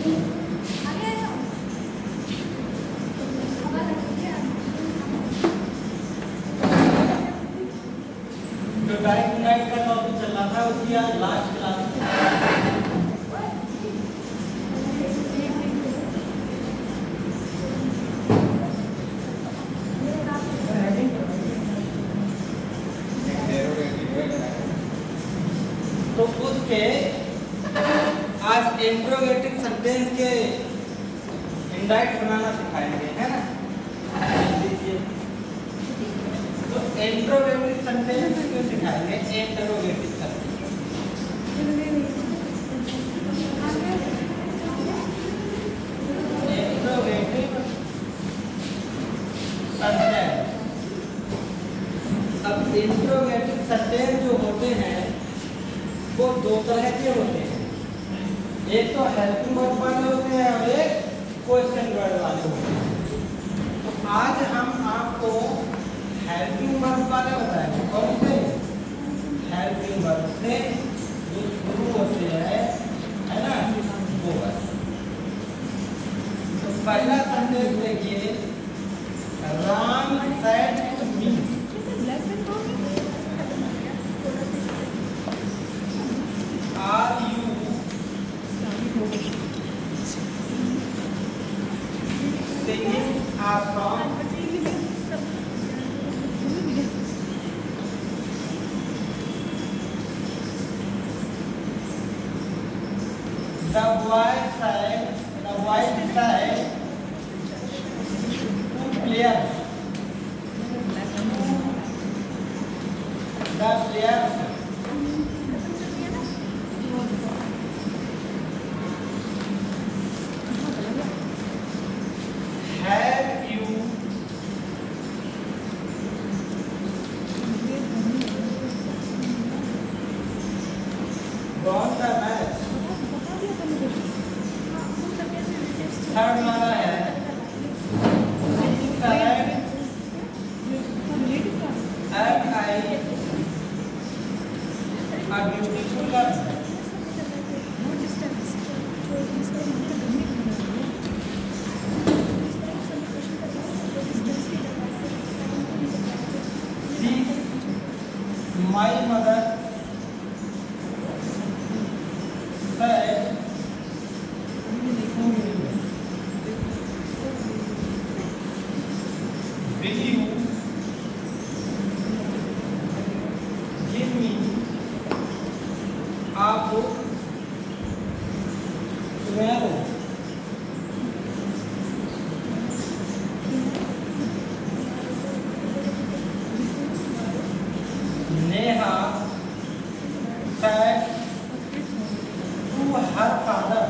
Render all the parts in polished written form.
जो direct night का topic चल रहा था उसकी आज लास्ट क्लास तो उसके आज इंट्रोगेटिव सेंटेंस के इंडायरेक्ट बनाना सिखाएंगे, है ना। तो इंट्रोगेटिव सेंटेंस क्यों सिखाएंगे? इंट्रोगेटिव सेंटेंस अब इंट्रोगेटिव सेंटेंस जो होते हैं वो दो तरह के होते हैं, एक तो हेल्पिंग वर्ब वाले होते हैं और एक क्वेश्चन वर्ड वाले होते हैं। तो आज हम आपको हेल्पिंग वर्ब वाले बताएंगे। कौन से? हेल्पिंग वर्ब से जो शुरू होते हैं, है ना, वो वर्ड। तो पहला सेंटेंस देखिए, Ram said to me. Are you singing a song? The boy said to player. The player have you gone the match? Third हमारा है am I a beautiful girl? My mother said will you give me a book tomorrow? Neha said to her father,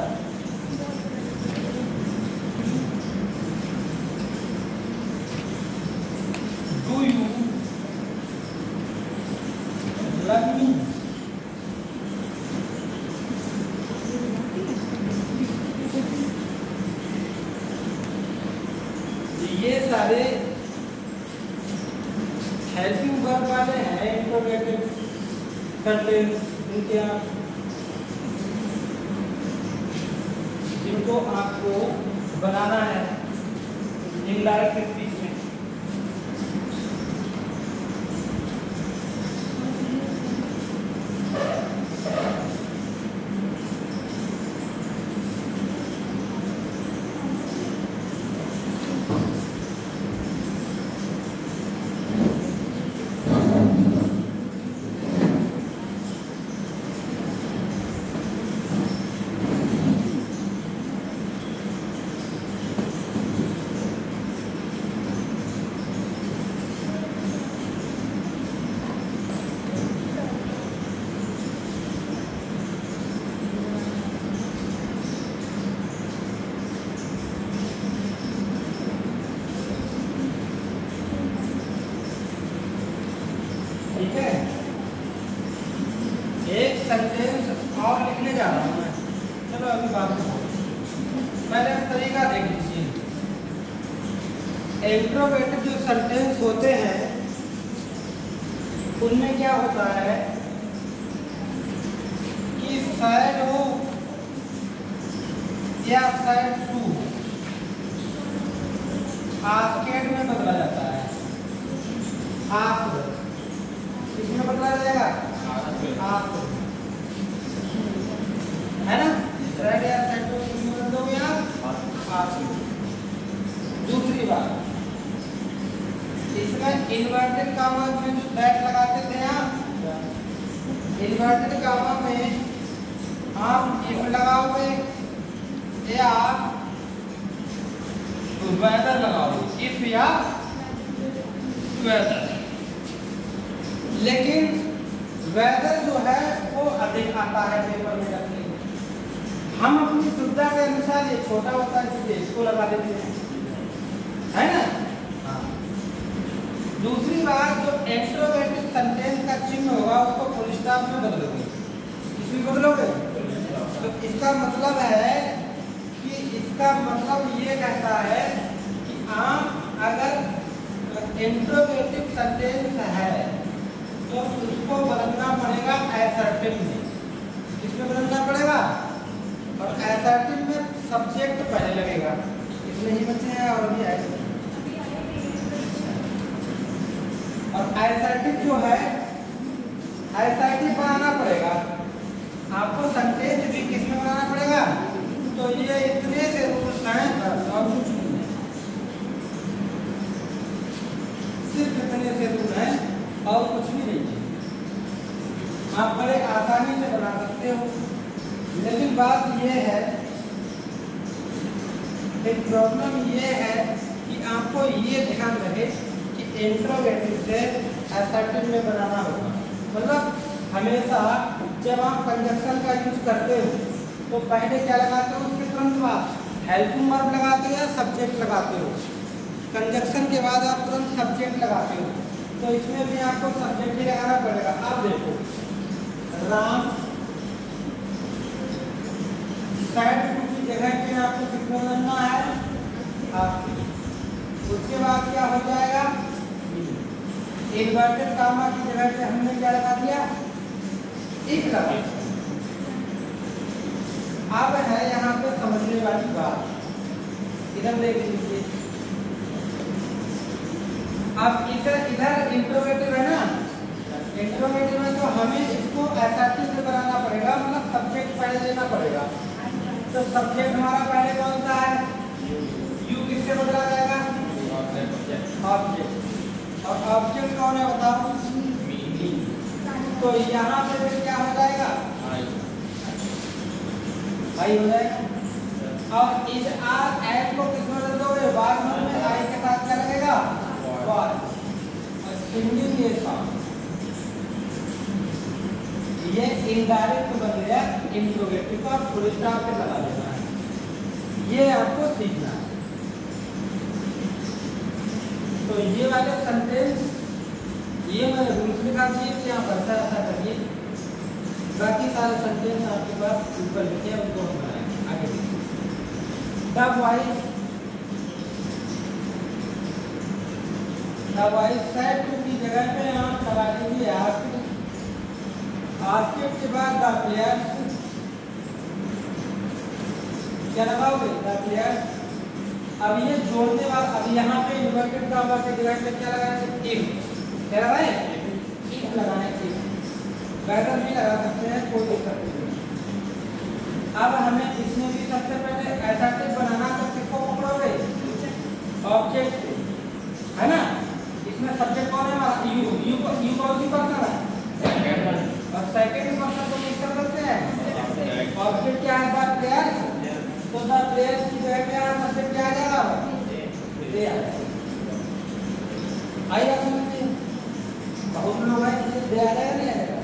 do you love me? ये सारे helping verb वाले हैं interrogative sentence, जिनको आपको बनाना है indirect speech में। ठीक है, एक सेंटेंस और लिखने जा रहा हूं मैं। चलो अभी बात करो, पहले तरीका देख लीजिए। इंट्रोगेटिव जो सेंटेंस होते हैं उनमें क्या होता है कि शायद वो या सेट टू आस्केड में बदला जाता है। आस्क किसमें बदला जाएगा? आस्क है ना। रेड या सेट टू किसमें बदल दोगे आप? आस्क। दूसरी बात, इसमें इन्वर्टेड कामा में जो दैट लगाते थे आप, इन्वर्टेड कामा में आप इफ लगाओगे या वेदर लगाओगे, इफ या वेदर। लेकिन वेदर जो है वो अधिक आता है पेपर में रखने में। हम अपनी सुविधा के अनुसार, ये छोटा होता है इसलिए इसको लगा देते हैं, है ना। हाँ। दूसरी बात, जो इंट्रोगेटिव सेंटेंस का चिन्ह होगा उसको फुल स्टॉप में बदलोगे। किसमें बदलोगे? तो इसका मतलब है कि इसका मतलब ये कहता है कि आप अगर इंट्रोगेटिव सेंटेंस है तो उसको बदलना पड़ेगा असर्टिव में। किसमें बदलना पड़ेगा? और असर्टिव में सब्जेक्ट पहले लगेगा। इसमें ही बच्चे हैं और भी आए। और असर्टिव जो है, असर्टिव बनाना पड़ेगा आपको। सेंटेंस भी किसमें बनाना पड़ेगा? तो ये इतने से रूल्स हैं और कुछ नहीं है, सिर्फ इतने से रूल हैं और कुछ भी नहीं है। आप बड़े आसानी से बना सकते हो। लेकिन बात ये है, एक प्रॉब्लम ये है कि आपको ये ध्यान रहे कि इंट्रोगेटिव से असर्टिव में बनाना होगा। मतलब हमेशा जब आप कंजक्शन का यूज करते हो तो पहले क्या लगाते हो? उसके तुरंत बाद हेल्पिंग वर्ब लगाते हो या सब्जेक्ट लगाते हो। कंजक्शन के बाद आप तुरंत सब्जेक्ट लगाते हो, तो इसमें भी आपको सब्जेक्ट ही लगाना पड़ेगा। अब देखो, राम सेट टू की जगह पे आपको कितना बनना है? आपकी। उसके बाद क्या हो जाएगा? इन्वर्टेड कामा की जगह पे हमने क्या लगा दिया? इफ लगा। अब है यहाँ पे समझने वाली बात, इधर देख लीजिए। अब इधर इंट्रोगेटिव है ना, इंट्रोगेटिव में तो हमें इसको असर्टिव में बनाना पड़ेगा, मतलब सब्जेक्ट पहले देना पड़ेगा। तो सब्जेक्ट हमारा पहले कौन सा है? यू किससे बदला जाएगा? ऑब्जेक्ट। और ऑब्जेक्ट कौन है बताओ? तो यहाँ पे फिर क्या हो जाएगा? आई हो जाएगा। और इस आर एन को किस में बदल दोगे? वार में आई के साथ क्या लगेगा? वार। और सिंगिंग ये साउंड, ये इनडायरेक्ट बन गया इंट्रोगेटिव का, फुल स्टॉप पे लगा देना है। ये आपको सीखना है। तो ये वाले सेंटेंस, ये मैंने रूल्स लिखा दिए कि आप ऐसा करिए। बाकी सारे सेंटेंस आपके पास ऊपर लिखे हैं, उनको हम बनाएंगे आगे। द वाइज सेट टू की जगह पे आप लगा दीजिए आस्क्ड। आस्क्ड के बाद द प्लेयर्स क्या लगाओगे? The players. अब ये जोड़ने वाला, अब यहाँ पे इन्वर्टेड कामा के जगह पे क्या लगाएंगे? इफ। क्या लगाए? इफ लगाए। वेदर भी लगा सकते हैं, कोई दिक्कत नहीं। अब हमें इसमें भी सबसे पहले असर्टिव बनाना, तो किसको पकड़ोगे? ऑब्जेक्ट, है ना। इसमें सब्जेक्ट कौन है हमारा? यू। यू कौन सी पर्सन है? सेकंड। और सेकंड पर्सन को किस कर सकते हैं? ऑब्जेक्ट क्या है? The player. तो द प्लेयर की जगह पे सब्जेक्ट क्या आ जाएगा? प्लेयर। आइए बहुत लोग हैं जिसे दे आ जाएगा, नहीं आएगा।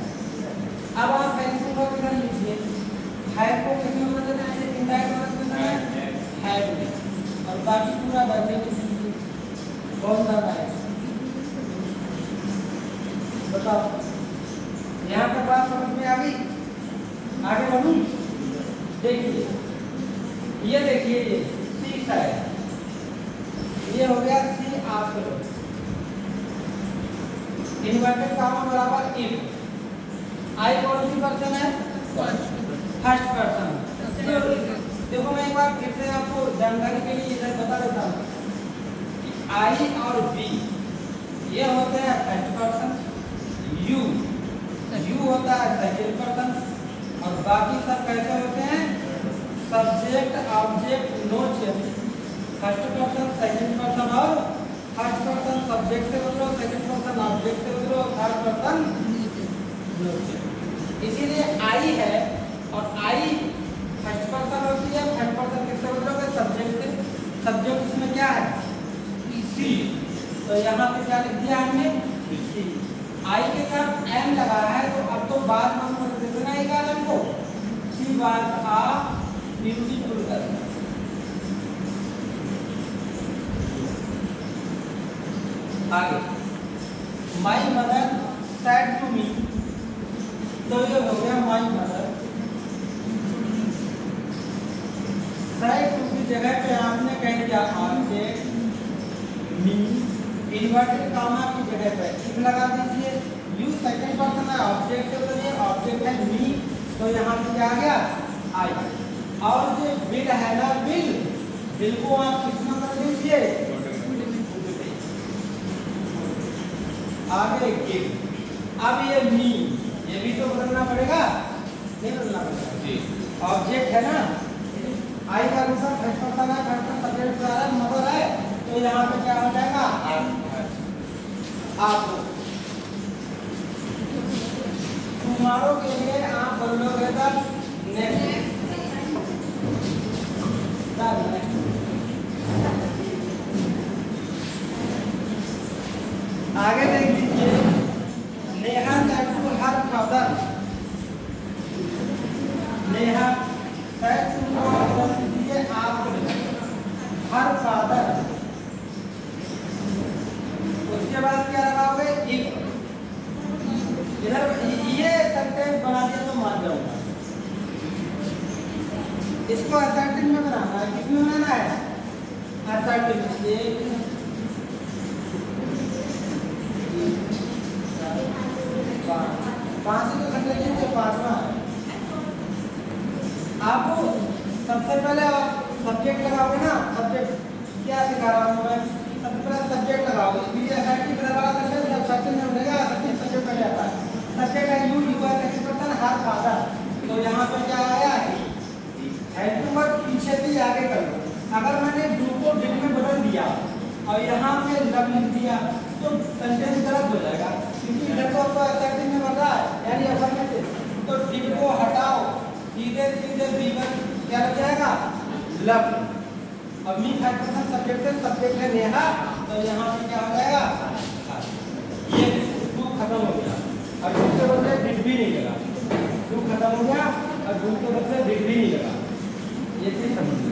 अब आप हेल्पिंग वर्ब इधर लिखिए। हैव को किसमें बदलना है? इनडायरेक्ट वर्ब में है हैव में। और बाकी पूरा बदले कीजिए। कौन सा है? बताओ। यहाँ पर बात समझ में आ गई? आगे बढ़ूं? देखिए, ये देखिए, ये सी है, ये हो गया सी आस्क्ड। इन्वर्टेड कामा बराबर इफ। आई कौन सी पर्सन है? First person. देखो मैं एक बार फिर से आपको जानकारी के लिए इधर बता देता हूँ कि आई और बी ये होते हैं फर्स्ट पर्सन, यू होता है सेकंड पर्सन, और बाकी सब कैसे होते हैं subject object no change. First person second person और फर्स्ट पर्सन सब्जेक्ट से बदलो, सेकंड पर्सन ऑब्जेक्ट से बदलो, थर्ड पर्सन नो चेंज। इसीलिए आई है और आई फर्स्ट पर्सन होती है, थर्ड पर्सन किससे बदलोगे सब्जेक्ट से। सब्जेक्ट इसमें क्या है सी, तो यहाँ पे क्या लिख दिया हमने सी। आई के साथ एम लगा है तो अब तो बाद में हम लिख देना एक आदम को she was a beautiful girl. आगे my mother said to me, तो ये हो गया माई मदर। सेड टू की जगह पे आपने कह दिया ऑब्जेक्ट मी, इन्वर्टेड कामा की जगह पे इफ लगा दीजिए। यू सेकंड पर्सन है, ऑब्जेक्ट के बदले ऑब्जेक्ट है मी, तो यहाँ पे क्या आ गया आई। और जो बिल है ना बिल को आप कितना कर दीजिए आगे गिव। अब ये मी ये भी तो बदलना पड़ेगा, नहीं बदलना पड़ेगा। ऑब्जेक्ट है ना आई का दूसरा फर्स्ट पर्सन है, फर्स्ट पर्सन सब्जेक्ट आ रहा है मदर है, तो यहाँ पे क्या हो जाएगा आप टुमारो के लिए आप बदलोगे तब नेक्स्ट। आगे देख लीजिए Neha said to her father, Neha said to आप हर फादर, उसके बाद क्या लगाओगे इफ। इधर ये सेंटेंस बना दिया तो मान जाऊंगा। इसको असर्टिव में बनाना है, किसमें बनाना है असर्टिव में। पांच को घंटे लीजिए, पांचवा आपको सबसे पहले आप सब्जेक्ट लगाओगे ना। सब्जेक्ट क्या सिखा रहा हूँ मैं, सबसे पहले सब्जेक्ट लगाओगे, इसलिए असर्टिव में लगा करके जब सब्जेक्ट में मिलेगा सब्जेक्ट पहले आता है। सब्जेक्ट है you equal second person her father, तो यहाँ पे क्या आया हेड टू वर्ड पीछे से आगे कर लो। अगर मैंने डू को डिड में बदल दिया और यहाँ पे लव लिख दिया तो सेंटेंस गलत हो जाएगा, क्योंकि इधर तो आपको असर्टिव में बता है यानी अफर्मेटिव, तो डिड को हटाओ सीधे सीधे बी1 क्या लग जाएगा लव। अब मी थर्ड पर्सन सब्जेक्ट है नेहा, तो यहाँ पे क्या हो जाएगा ये डू खत्म हो गया और डू के बदले डिड भी नहीं लगा। डू खत्म हो गया और डू के बदले डिड भी नहीं लगा। ये चीज समझ लो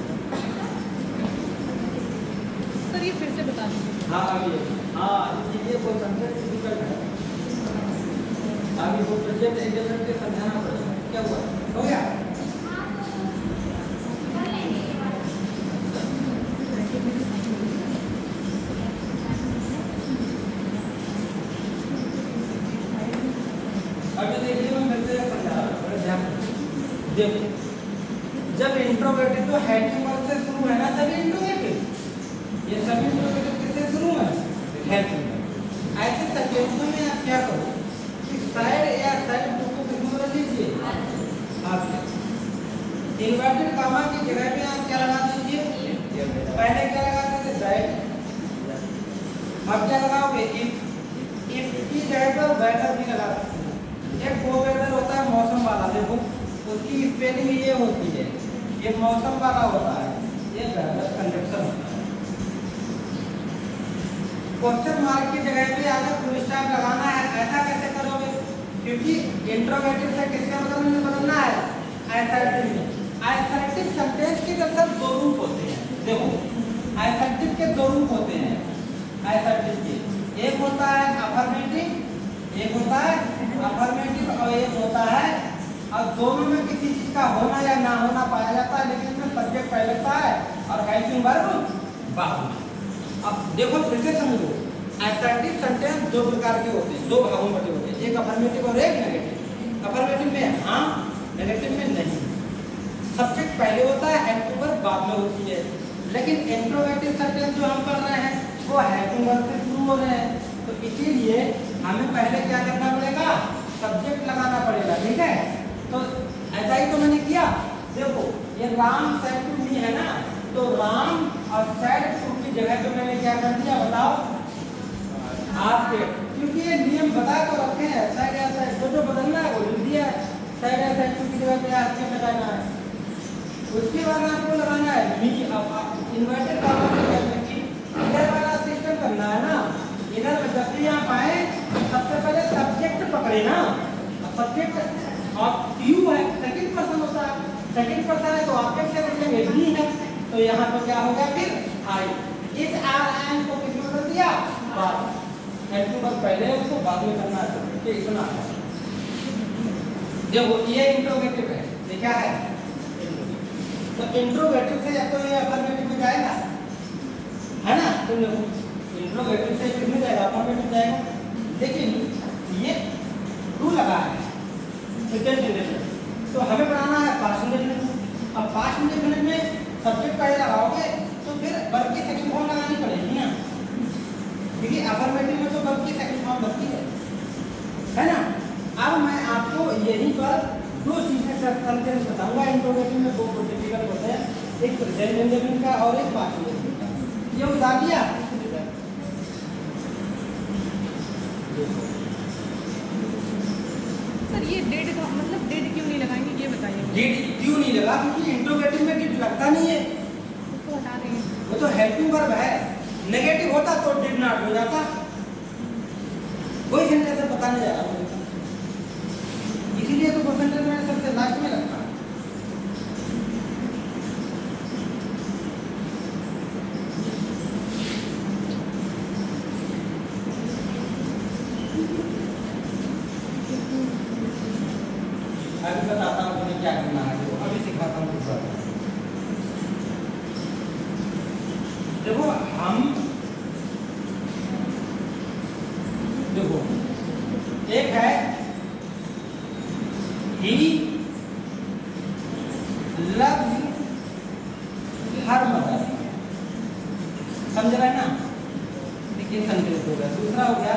सर, ये फिर से बता दीजिए। हाँ आगे हाँ ये कोई कंसेप्ट डिफिकल्ट है, आगे वो प्रोजेक्ट एग्जाम के समझाना पड़ेगा। क्या हुआ हो गया देखो जब इंट्रोवर्टेड तो हेल्पिंग वर्ब से शुरू है ना, सभी इंट्रोवर्टेड, ये सभी इंट्रोवर्टेड किससे शुरू है हेल्पिंग वर्ब। ऐसे सेंटेंसों में आप क्या करो कि साइड या साइड को किसमें बदल लीजिए आप इन्वर्टेड कामा की जगह पे आप क्या लगा दीजिए, पहले क्या लगाते थे साइड, अब क्या लगाओगे इफ की जगह पर वेदर भी लगा सकते हैं। एक वो वेदर होता है मौसम वाला, देखो उसकी स्पेलिंग ये होती है, ये मौसम वाला होता है, ये वेदर कंडक्शन होता है। क्वेश्चन मार्क की जगह पे आगे फुल स्टॉप लगाना है। ऐसा कैसे करोगे, क्योंकि इंट्रोवर्टेड से किसका बदलना है असर्टिव में। असर्टिव सेंटेंस के मतलब दो रूप होते हैं। देखो असर्टिव के दो रूप होते हैं असर्टिव के, एक होता है अफर्मेटिव, एक होता है अफर्मेटिव और एक होता है, और दोनों में किसी चीज का होना या ना होना पाया जाता है, लेकिन इसमें सब्जेक्ट पहले लगता है और हेल्पिंग वर्ब बाद में। अब देखो फिर से समझो, असर्टिव सेंटेंस दो प्रकार के होते हैं, दो भागों में होते हैं, एक अफर्मेटिव और एक नेगेटिव। अफर्मेटिव में हाँ, नेगेटिव में नहीं। सब्जेक्ट पहले होता है, हेल्पिंग वर्ब बाद में होती है। लेकिन इंट्रोगेटिव सेंटेंस जो हम कर रहे हैं वो हेल्पिंग वर्ब से शुरू हो रहे हैं, तो इसीलिए हमें पहले क्या करना पड़ेगा, सब्जेक्ट लगाना पड़ेगा। ठीक है, तो ऐसा ही तो मैंने किया। देखो ये राम सेड टू मी है ना, तो राम और सेड टू की जगह पे मैंने क्या कर दिया बताओ, आपके, क्योंकि ये नियम बता तो रखे हैं, सेड या सेड जो बदलना है वो लिख दिया है, सेड या सेड टू की जगह पे आपके लगाना है। उसके बाद आपको लगाना है मी, इन्वर्टेड कॉमा में इधर वाला सिस्टम करना है ना, इधर में जब भी आप आए सबसे पहले सब्जेक्ट पकड़े ना, सब्जेक्ट और यू है सेकंड पर्सन होता है, सेकंड पर्सन है तो ऑब्जेक्ट से बदलेंगे भी है, तो यहाँ पे क्या हो गया फिर आई, इस आर एन को किसमें बदल दिया, बाद हेल्पिंग वर्ब पहले है उसको बाद में करना है, तो इतना है। देखो ये इंट्रोगेटिव है, ये क्या है, तो इंट्रोगेटिव से या तो ये अफर्मेटिव में जाएगा, है ना, तुम देखो इंट्रोगेटिव से किसमें जाएगा, अफर्मेटिव जाएगा। लेकिन ये टू लगा है प्रेजेंट इंडेफिनिट, तो हमें बनाना है पास्ट इंडेफिनिट। अब पास्ट इंडेफिनिट में सब्जेक्ट पहले लगाओगे तो फिर वर्ब की सेकंड फॉर्म लगानी पड़ेगी ना, क्योंकि अफर्मेटिव में तो वर्ब की सेकंड फॉर्म बनती है ना। अब मैं आपको यहीं पर दो चीजें सेंटेंस बताऊंगा इंट्रोगेटिव में, दो डिफिकल्ट होते हैं, एक प्रेजेंट इंडेफिनिट का और एक पास्ट इंडेफिनिट का। ये बता दिया। सर ये डेड का मतलब डेड क्यों नहीं लगाएंगे ये बताइए। डिड क्यों नहीं लगा, क्योंकि इंट्रोगेटिव में डिड लगता नहीं है, उसको हटा देंगे, वो तो हेल्पिंग वर्ब है। नेगेटिव होता तो डिड नॉट हो जाता, कोई सेंटेंस बताने जा रहा हूं, इसीलिए तो वो सेंटेंस मैंने सबसे लास्ट में रखा। अभी बताता हूँ तुम्हें क्या करना है, देखो अभी सिखाता हूँ कुछ बात। देखो हम देखो एक है ही loves her mother, समझ रहे हैं ना, देखिए सेंटेंस हो गया। दूसरा हो गया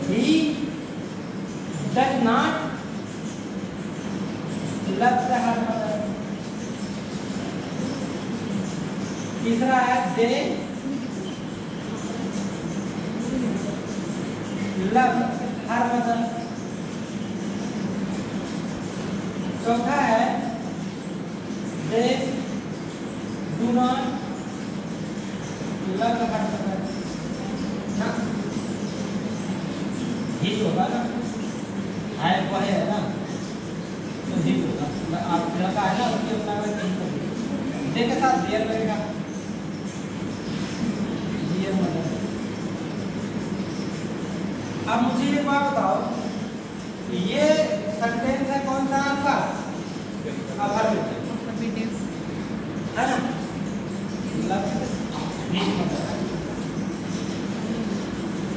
he does not loves her mother। तीसरा है they love her mother। चौथा है they do not love her mother ना, ही होगा ना, है वो है ना, तो ही होगा। आप लड़का है ना उसके अपना में नहीं करेंगे, दे के साथ देर लगेगा, ये मतलब। अब मुझे एक बात बताओ, ये सेंटेंस है कौन सा आपका, अफर्मेटिव है ना,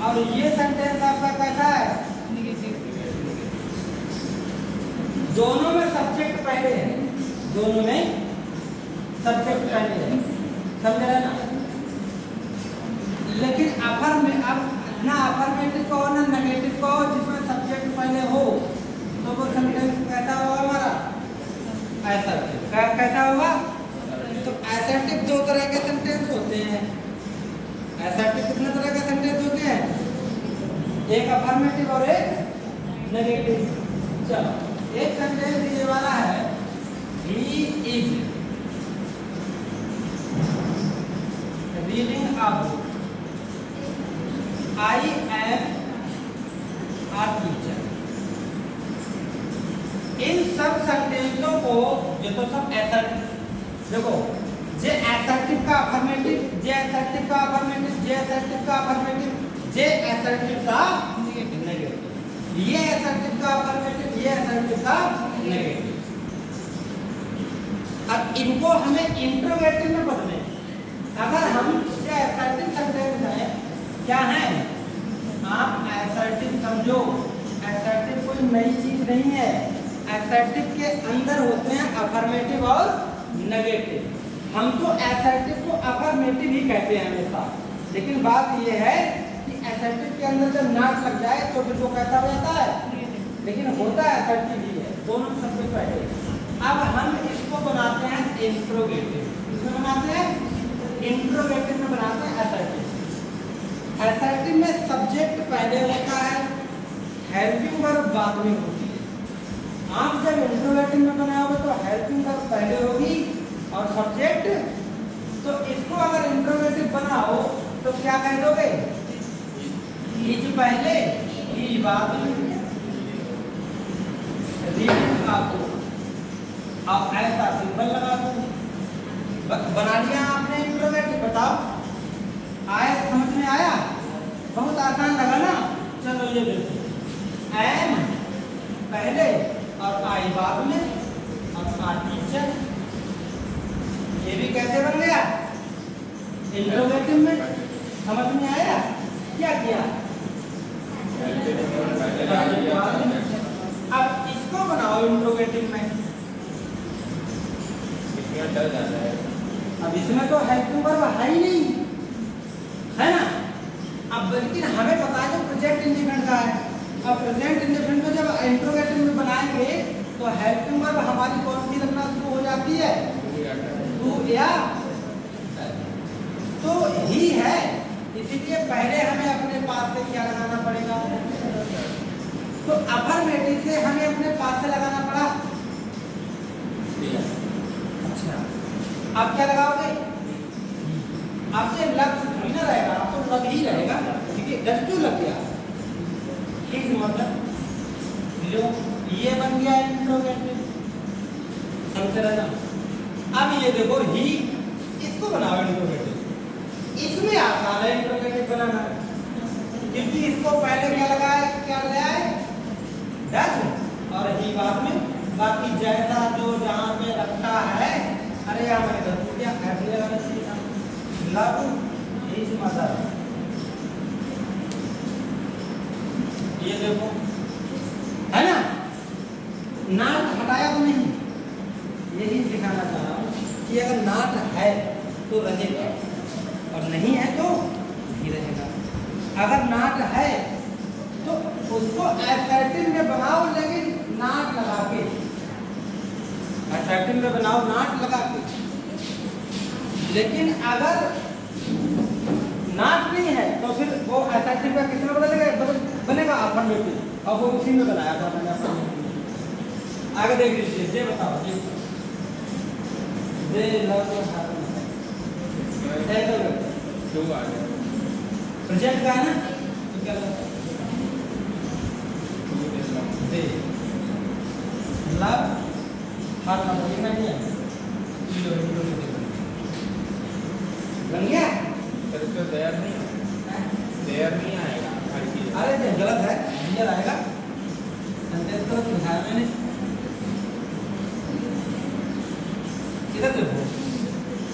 और ये सेंटेंस आपका कैसा है, दोनों में सब्जेक्ट पहले है, दोनों में सब्जेक्ट पहले है, समझ रहे ना। लेकिन अफर में अब ना अफर्मेटिव को ना नेगेटिव को, जिसमें सब्जेक्ट पहले हो तो वो सेंटेंस कैसा होगा हमारा, असर्टिव। कैसा होगा, तो असर्टिव दो तरह के सेंटेंस होते हैं। असर्टिव कितने तरह के सेंटेंस होते हैं, एक अफर्मेटिव और एक नेगेटिव। चलो एक सेंटेंस ये वाला है, he is reading a book, I am a teacher। इन सब सेंटेंसों को जो तो सब ऐसा देखो, जे असर्टिव का अफर्मेटिव, जे असर्टिव का अफर्मेटिव, जे असर्टिव का अफर्मेटिव, जे असर्टिव का नेगेटिव, ये असर्टिव का अफर्मेटिव, ये असर्टिव का नेगेटिव। अब इनको हमें इंट्रोगेटिव में बदले। अगर हम ये असर्टिव सेंटेंस है, क्या है, आप असर्टिव समझो, असर्टिव कोई नई चीज नहीं है। असर्टिव के अंदर होते हैं अफर्मेटिव और नेगेटिव। हम तो असर्टिव को अफर्मेटिव ही कहते हैं हमेशा, लेकिन बात यह है कि असर्टिव के अंदर जब नॉट लग जाए तो फिर वो कैसा हो जाता है, लेकिन होता है असर्टिव ही है, दोनों सबसे पहले। अब हम इसको बनाते हैं इंट्रोगेटिव। किसमें बनाते हैं? इंट्रोगेटिव में बनाते हैं असर्टिव। असर्टिव में सब्जेक्ट पहले होता है, हेल्पिंग वर्ब बाद में होती है। आप जब इंट्रोगेटिव में बनाओगे तो हेल्पिंग वर्ब पहले होगी और सब्जेक्ट। तो इसको अगर इंट्रोगेटिव बनाओ तो क्या कह दोगे? इज पहले, इज बाद में, रीडिंग आपको आप ऐसा सिंबल लगा दो, बना लिया आपने इंट्रोगेटिव। बताओ आया, समझ में आया? बहुत आसान लगा ना? चलो ये देखो, एम पहले और आई बाद में और आर टीचर। ये भी कैसे बन गया? इंट्रोगेटिव में। समझ में आया? क्या किया? अब इसको बनाओ इंट्रोगेटिव में। अब इसमें तो हेल्पिंग वर्ब है ही नहीं, है ना? अब लेकिन हमें पता है जो प्रेजेंट इंडिफिनिट का है। अब प्रेजेंट इंडिफिनिट में जब इंट्रोगेटिव में बनाएंगे तो हेल्पिंग वर्ब हमारी कौन सी लगना शुरू हो जाती है? टू या तो ही है, इसीलिए पहले हमें अपने पास से क्या लगाना पड़ेगा? तो अफर्मेटिव से हमें अपने पास से लगाना पड़ा। अच्छा, अब क्या लगाओगे? आपसे लग थोड़ी ना रहेगा, आप तो लग ही रहेगा, ठीक है? लग क्यों लग गया? ठीक मतलब लो, ये बन गया इंट्रोगेटिव। समझ रहे ना? अब ये देखो ही, इसको बनाओ इंट्रोगेटिव। इसमें आसान है इंट्रोगेटिव बनाना, क्योंकि इसको पहले क्या लगाया, क्या लगाया है? डज और ही बाद में। बाकी जैसा जो जहाँ पे रखा है, अरे यार मैंने गलती किया, ऐसे लगाना चाहिए था। Love is mother. ये देखो, है ना? नाट हटाया तो नहीं, यही दिखाना चाह रहा हूँ कि अगर नाट है तो रहेगा और नहीं है तो नहीं रहेगा। अगर नाट है तो उसको असर्टिव में बनाओ, लेकिन नाट लगा के। असर्टिव में बनाओ नाट लगा के, लेकिन अगर नाट नहीं है तो फिर वो असर्टिव का किसमें बनेगा? अफर्मेटिव। और वो उसी में बनाया था मैंने अफर्मेटिव। आगे देख लीजिए, ये बताओ जी, दे लव प्रोजेक्ट का है ना, तो क्या दे लव हर नंबर में नहीं है, बन गया। देयर नहीं आएगा। अरे ये गलत है, डियर आएगा। सेंटेंस को दिखाया मैंने, इधर देखो।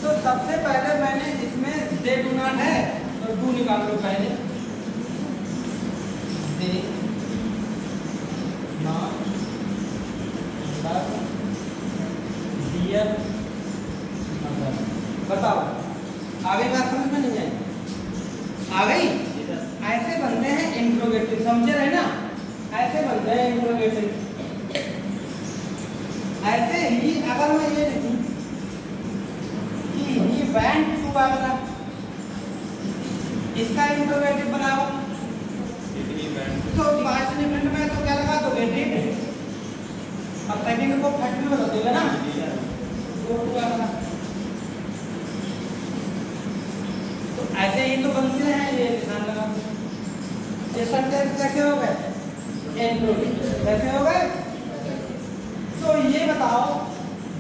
तो सबसे पहले मैंने इसमें दे डू नॉट है तो डू निकाल लो पहले। They not love dear mother. बताओ आगे बात समझ में नहीं आई? आ गई? ऐसे बनते हैं इंट्रोगेटिव, समझे रहे ना? ऐसे बनते हैं इंट्रोगेटिव। ऐसे ही अगर मैं ये लिखूं कि ही वेंट टू आगरा, इसका इंट्रोगेटिव बनाओ तो पास्ट डिफरेंट में तो क्या लगा दोगे? डिड। अब सेकंड को फैक्ट्री में रख दोगे ना, गो टू आगरा। तो ऐसे ही तो बनते हैं, ये ध्यान लगा। ये सेंटेंस कैसे हो गए? इंट्रोगेटिव कैसे हो गए? तो ये बताओ,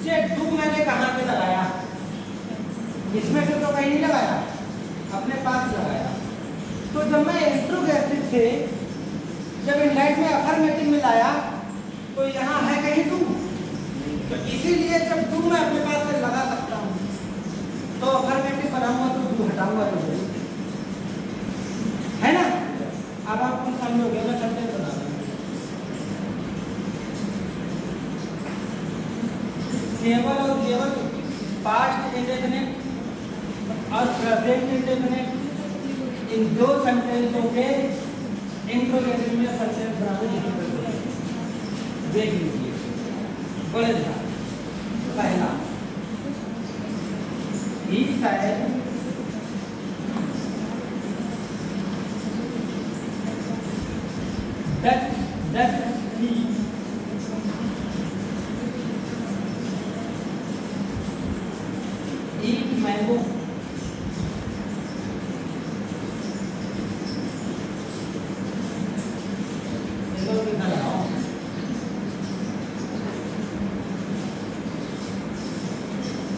ये डू मैंने कहाँ पे लगाया? इसमें से तो कहीं नहीं लगाया, अपने पास लगाया। तो जब मैं इंट्रोगेटिव से जब इनलाइट में अफर्मेटिव में लाया तो यहाँ है कहीं डू, तो इसीलिए जब डू मैं अपने पास से लगा सकता हूँ तो अफर्मेटिव बनाऊंगा तो डू हटाऊंगा तो है ना? अब आप कुछ समझोगे, मैं सेंटेंस बना रहा हूँ। केवल और केवल पास्ट इंडेफिनिट और प्रेजेंट इंडेफिनिट इन दो सेंटेंसों के इंट्रोगेटिव में सेंटेंस बनाना डिफिकल्ट है। देख लीजिए बड़े ध्यान। पहला ही शायद that he eat mango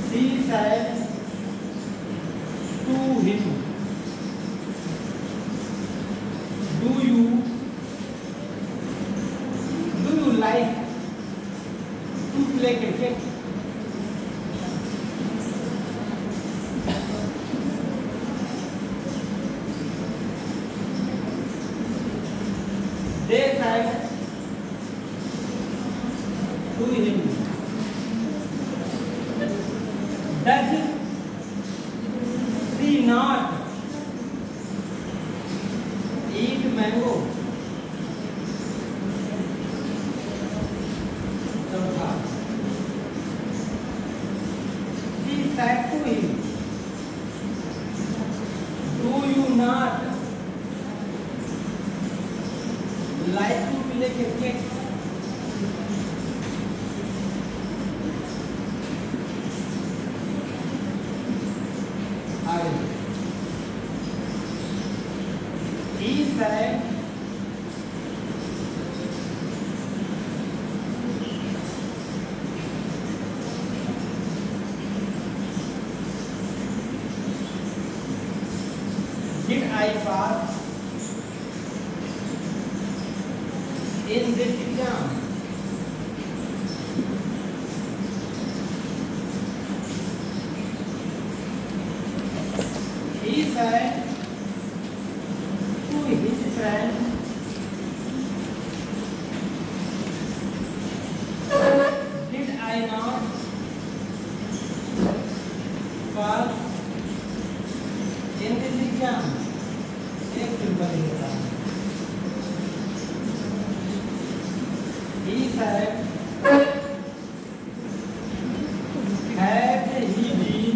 she said to him do you like to play cricket? They said to him, does she not eat mango? She said to him, do you not like to play cricket? He said, did I pass in this exam? He said to his friend, did I not pass in this exam? एक simple ही होता है। He said, had he been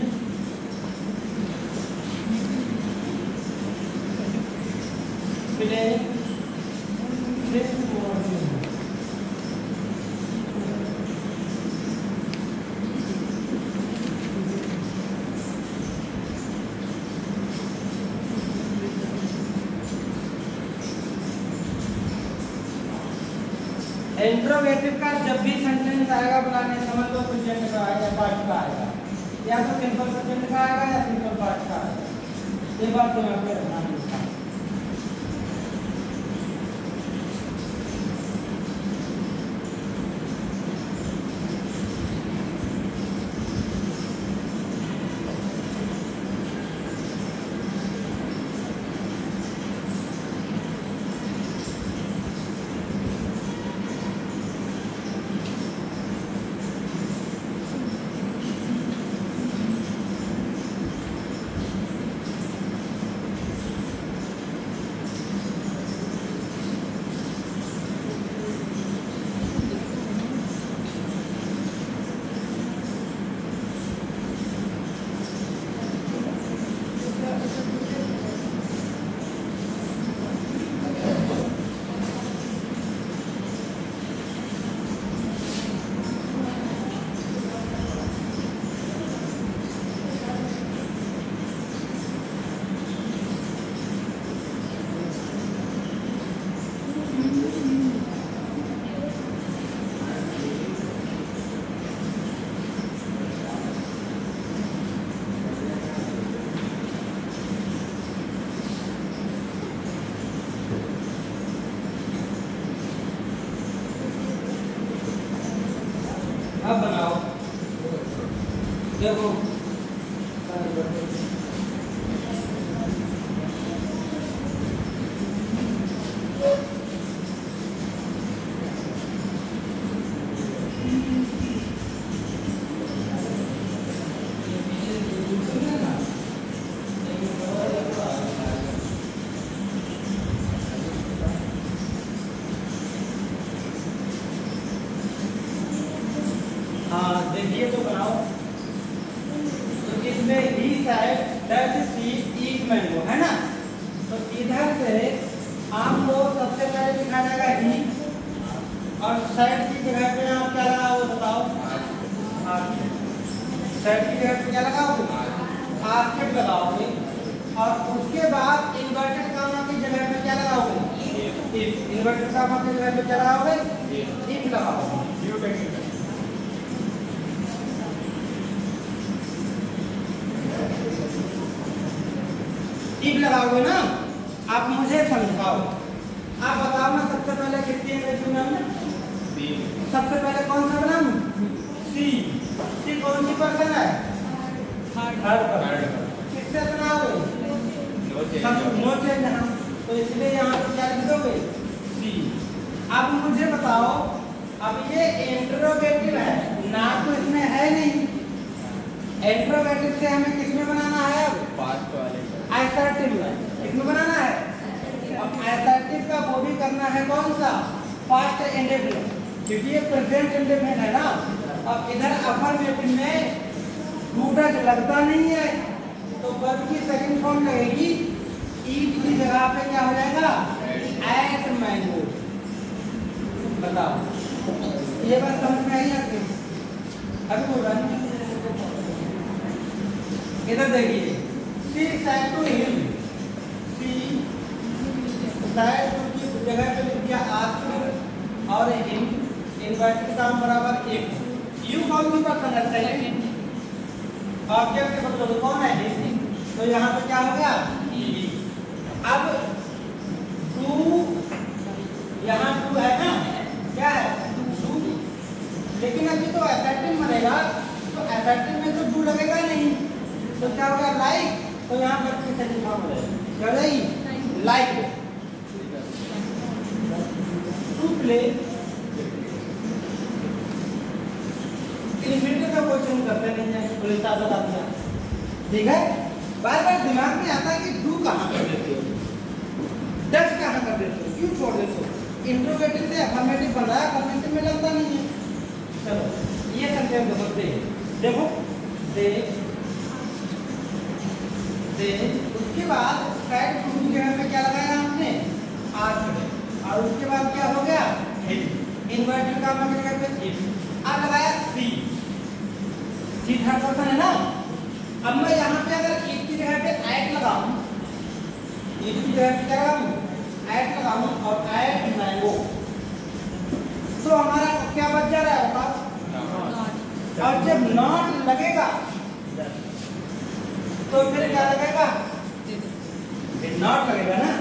playing this morning? Interrogative का जब भी sentence आएगा बुलाने समझ लो present का आएगा पास्ट का आएगा, या तो सिंपल प्रेजेंट का आएगा या सिंपल पास्ट का आएगा। ये बात तो मैं आपको रखना है। अब बनाओ, देखो इसमें he said that she eat mango है ना। तो इधर से आपको सबसे पहले लिखा जाएगा ही, और साइड की जगह पे आप क्या लगाओगे बताओ? साइड की जगह पे क्या लगाओगे? आस्केट लगाओगे। और उसके बाद इन्वर्टेड कामा की जगह पे क्या लगाओगे? इफ। इन्वर्टेड कामा की जगह पे क्या लगाओगे? इफ लगाओगे। इफ लगाओगे ना। आप मुझे समझाओ, आप बताओ ना सबसे पहले कितनी अंग्रेजी में हमने? सबसे पहले कौन सा बनाऊं? सी। सी कौन सी पर्सन है? थर्ड। किससे बनाओगे? नो चेंज यहाँ, तो इसलिए यहाँ पे क्या लिख दोगे? सी। अब मुझे बताओ, अब ये इंट्रोगेटिव है ना, तो इसमें है नहीं। इंट्रोगेटिव से हमें किसमें बनाना है? अब पास्ट वाले असर्टिव में किसमें बनाना है? अब असर्टिव का वो भी करना है कौन सा? पास्ट इंडेफिनिट, क्योंकि ये प्रेजेंट इंडेफिनिट है ना। अब इधर अफर्मेटिव में डू डज लगता नहीं है, तो वर्ब की सेकंड फॉर्म लगेगी। ईट की जगह पे क्या हो जाएगा? Ate mango. बताओ, ये बात समझ में आई आपको? अभी बोल रहा हूँ, इधर देखिए। She said to him, she said to की जगह पे लिख दिया आस्क, और हिम इन्वर्टेड काम बराबर इफ। यू कौन सी पर्सन है? सेकंड ऑब्जेक्ट के मतलब कौन है? हिम। तो यहाँ पे क्या हो गया? ही। अब टू, यहाँ टू है ना, क्या है? टू। लेकिन अभी तो असर्टिव बनेगा, तो असर्टिव में तो टू लगेगा नहीं, तो क्या होगा? लाइक। तो यहाँ पर किससे लिखा हुआ है? क्या जाएगी? Like to play. इन्फिनिटिव का क्वेश्चन करते नहीं है, पुलिस साहब बता दिया। ठीक है, बार बार दिमाग में आता है कि डू कहाँ कर देते हो, डज कहाँ कर देते हो, क्यों छोड़ देते हो? इंट्रोगेटिव से अफर्मेटिव बन रहा है, अफर्मेटिव में लगता नहीं है। चलो ये सेंटेंस समझते हैं। देखो दे, उसके बाद साइड टू की जगह पे क्या लगाया हमने? आस्क, और उसके बाद क्या हो गया? इन्वर्टेड कामा की जगह पे इफ। अब लगाया सी। सी थर्ड पर्सन है ना। अब मैं यहाँ पे अगर इफ की जगह पे एट लगाऊं, इफ की जगह पे क्या लगाऊं? एट लगाऊं, और एट मैंगो, तो हमारा क्या बच जा रहा है बताओ? और जब नॉट लगेगा तो फिर क्या लगेगा? नॉट लगेगा ना,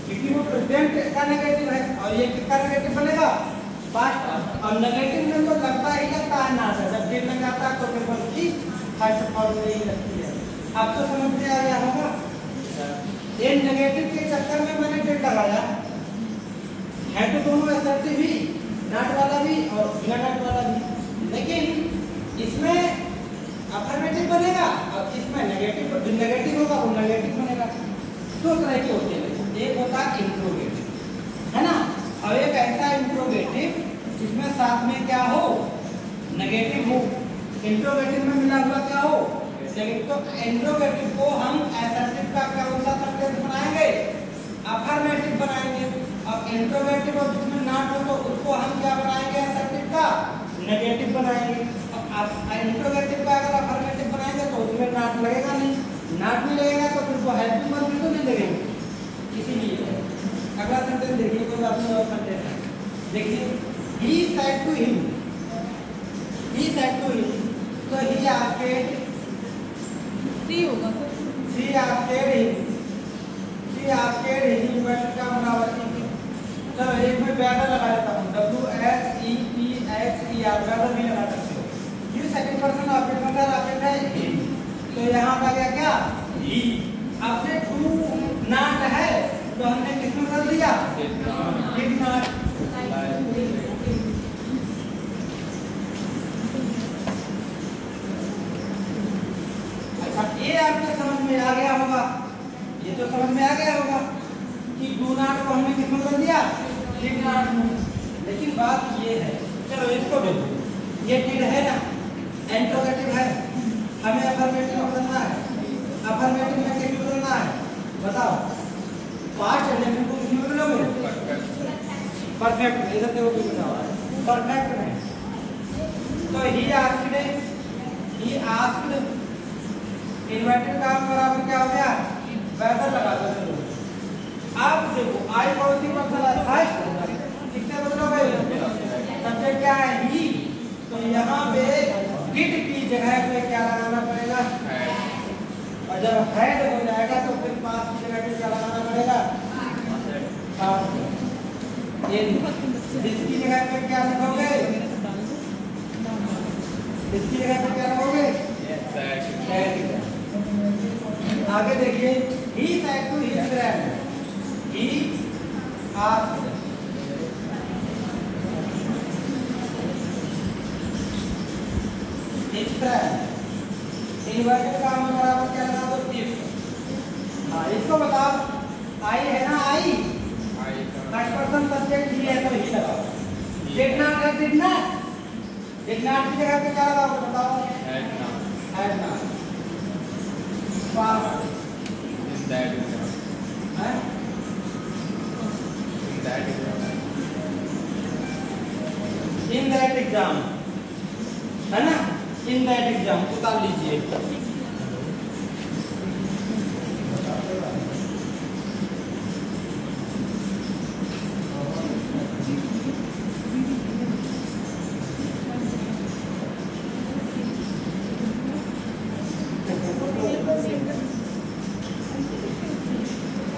क्योंकि वो प्रेजेंट का नेगेटिव है, और ये किसका नेगेटिव बनेगा? पास्ट। और नेगेटिव में तो लगता ही लगता है ना, जब फिर लग जाता है तो फिर बल्कि फर्स्ट फॉर्म में ही लगती है। अब तो समझ में आ गया होगा। ये नेगेटिव के चक्कर में मैंने डेट लगाया है, तो दोनों असर्टिव ही, नॉट वाला भी और बिना नॉट वाला भी, लेकिन इसमें अफर्मेटिव बनेगा और इसमें नेगेटिव, जो नेगेटिव होगा वो नेगेटिव बनेगा। दो तरह के होते हैं, एक होता है इंट्रोगेटिव, है ना, और एक ऐसा इंट्रोगेटिव जिसमें साथ में क्या हो? नेगेटिव हो। इंट्रोगेटिव में मिला हुआ क्या हो? नेगेटिव। तो इंट्रोगेटिव को हम असर्टिव का कौन सा सेंटेंस बनाएंगे? अफर्मेटिव बनाएंगे। अब इंट्रोगेटिव और जिसमें नॉट हो तो उसको हम क्या बनाएंगे? असर्टिव का नेगेटिव बनाएंगे। इंट्रोगेटिव का अगर अफर्मेटिव बनाएंगे तो उसमें नॉट लगेगा नहीं, नॉट नहीं लगेगा तो फिर वो हेल्पिंग वर्ब तो नहीं लगेगा। इसीलिए अगला सेंटेंस देखिए, कोई बात नहीं, और सेंटेंस है देखिए। He said to him, he said to him, तो ही आस्क्ड, सी होगा sir, she asked him, she asked him word का बराबर है। चलो एक में बैटर लगा लेता हूं, WSEPHER बैटर भी लगा सकते हो। ये सेकंड पर्सन ऑब्जेक्ट बन रहा है, तो यहाँ का गया क्या? ही। अब से टू नॉट है तो हमने किसमें कर दिया? Did not. अच्छा, ये आपके समझ में आ गया होगा, ये तो समझ में आ गया होगा कि डू नॉट को हमने किसमें कर दिया? Did not. लेकिन बात ये है, चलो इसको देखो, ये डिड है ना, इंट्रोगेटिव है, हमें अफर्मेटिव अफर्मेटिव में क्या बदलना है बताओ पास्ट और नेगेटिव को क्यों बदलोगे परफेक्ट में इधर देखो क्यों बना हुआ है परफेक्ट में तो ही आस्क्ड इन्वर्टेड का बराबर क्या हो गया वेदर लगा दो अब देखो आई कौन सी पर्सन है फर्स्ट किससे बदलोगे सब्जेक्ट क्या है ही तो यहाँ पे डिड की जगह पे क्या लगाना पड़ेगा और जब हेड हो जाएगा तो फिर पास की जगह पे क्या लगाना पड़ेगा ये इसकी जगह पे क्या लिखोगे इसकी जगह पे क्या लिखोगे आगे देखिए ही said to his friend he asked his friend inverted का हम बराबर क्या लगा दो if हाँ इसको बताओ आई है ना आई फर्स्ट पर्सन सब्जेक्ट ही है तो ही लगाओ did not की जगह पे क्या लगाओ बताओ had not past in that exam है ना in that exam उतार लीजिए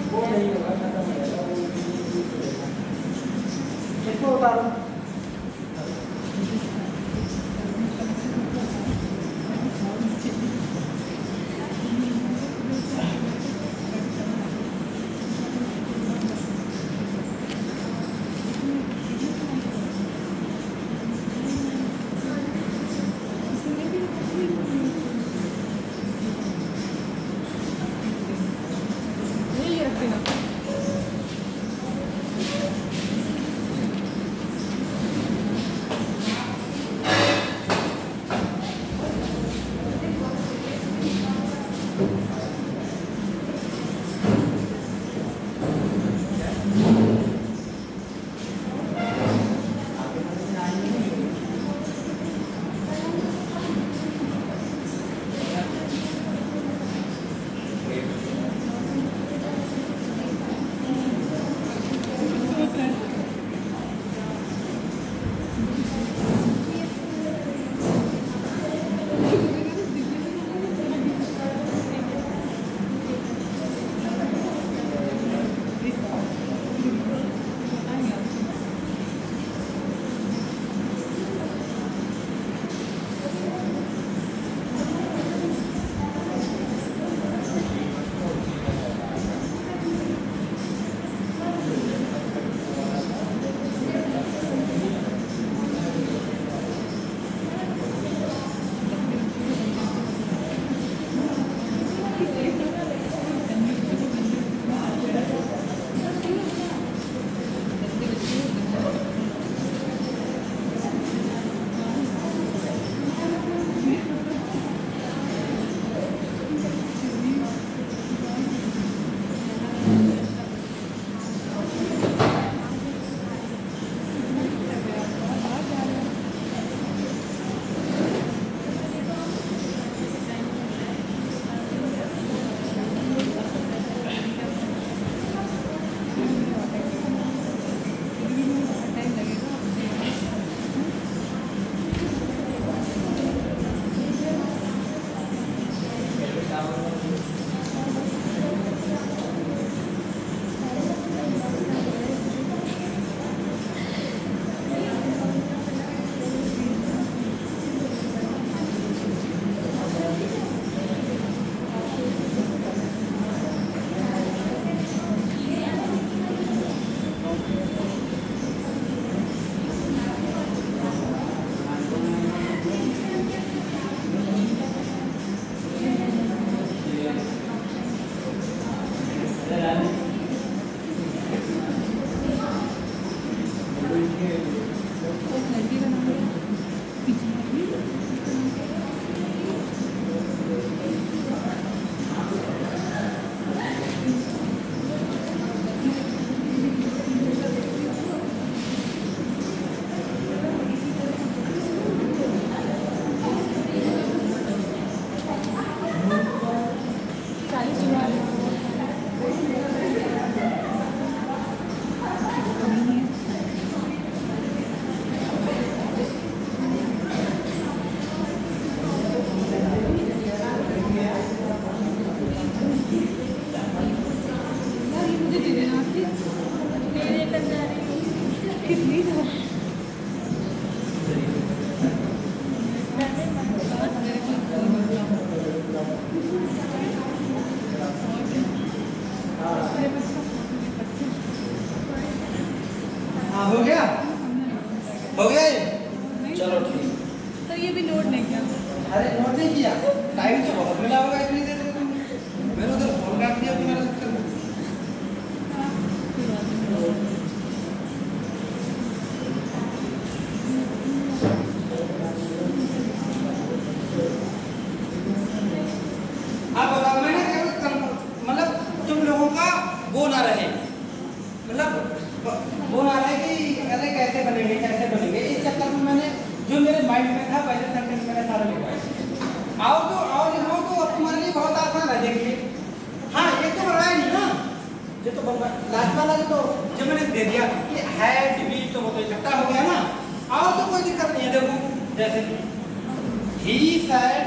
वो नहीं होगा खत्म हो जाएगा इसको उतारो ना रहे, मतलब वो ना रहे कि अरे कैसे बनेंगे, इस चक्कर में मैंने जो मेरे माइंड में था पहले सेंटेंस मैंने सारा लिखवाया। और लिखो तो तुम्हारे लिए बहुत आसान है। देखिए हाँ ये तो बनाया नहीं ना, ये तो लास्ट वाला तो जब मैंने दे दिया कि हैड बी तो वो तो इकट्ठा हो गया ना, और तो कोई दिक्कत नहीं है। देखो जैसे ही said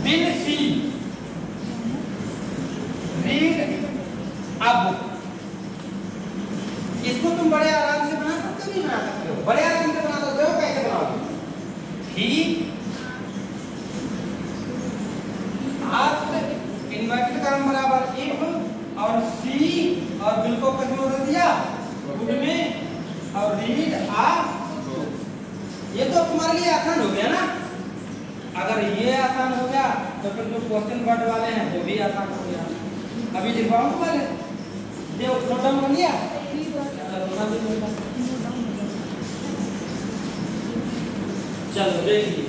will she read a book, इसको तुम बड़े आराम से बना सकते हो, नहीं बना सकते हो? बड़े आराम से बना सकते हो। कैसे बनाओगे? ही आस्क्ड इन्वर्टेड कॉमा बराबर इफ और सी और बिल को किसमें बदल दिया? गुड में, और रीड आ। ये तो तुम्हारे लिए आसान हो गया ना। अगर ये आसान हो गया तो फिर जो क्वेश्चन वर्ड वाले हैं वो भी आसान हो गया। अभी लिखवाऊं वाले जो नोट डाउन कर लिया, चलो देखिए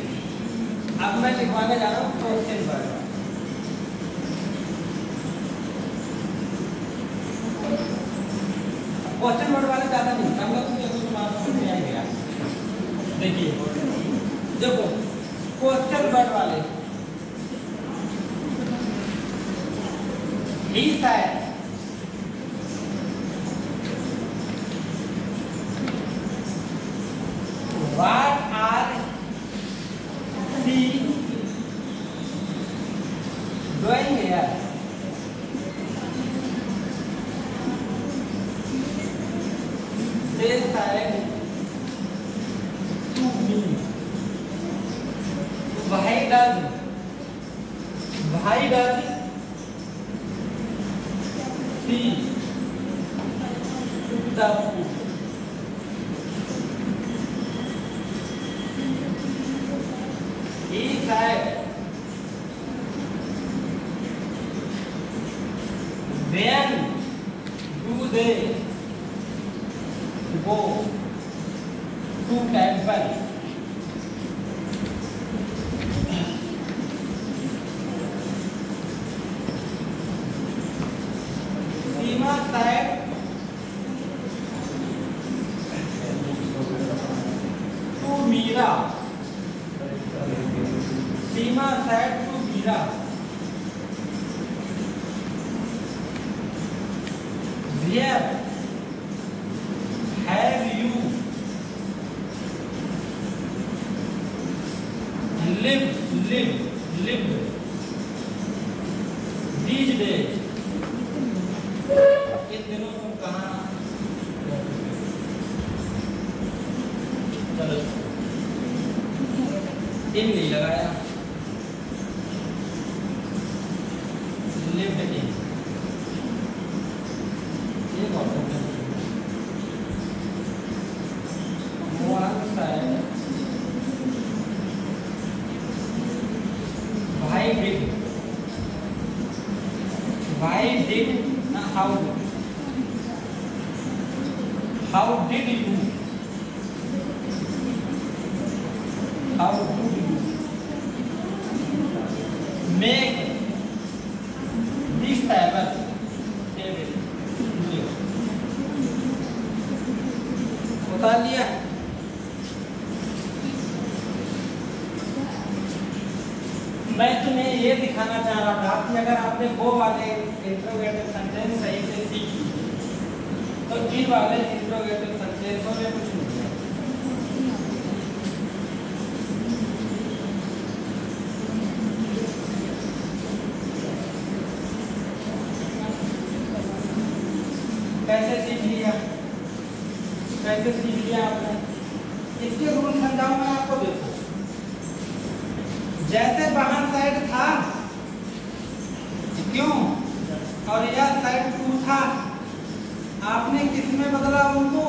अब मैं लिखवाने जा रहा हूँ क्वेश्चन वर्ड। क्वेश्चन वर्ड वाले ज्यादा नहीं, हम लोग समझ में आएगा। देखिए देखो क्वेश्चन वर्ड वाले ही said what are she doing here? They said to me. Why does she the food? He said when do they go to temple? Seema said to Meera. Seema said to Meera, where have you lived these days? इन दिनों तुम कहाँ? चलो इन नहीं लगाया, lived in ये बहुत है। one side why did ना how did you make this table बता लिया। मैं तुम्हें ये दिखाना चाह रहा था कि अगर आपने वो वाले इंट्रोगेटिव सेंटेंस सही से सीखी तो इन वाले इंट्रोगेटिव सेंटेंसों में कुछ नहीं है। कैसे सीख लिया आपने? इसके रूल समझाऊं मैं आपको। देखो जैसे बाहर साइड था क्यों और यह साइड 2 था, आपने किसमें बदला उनको?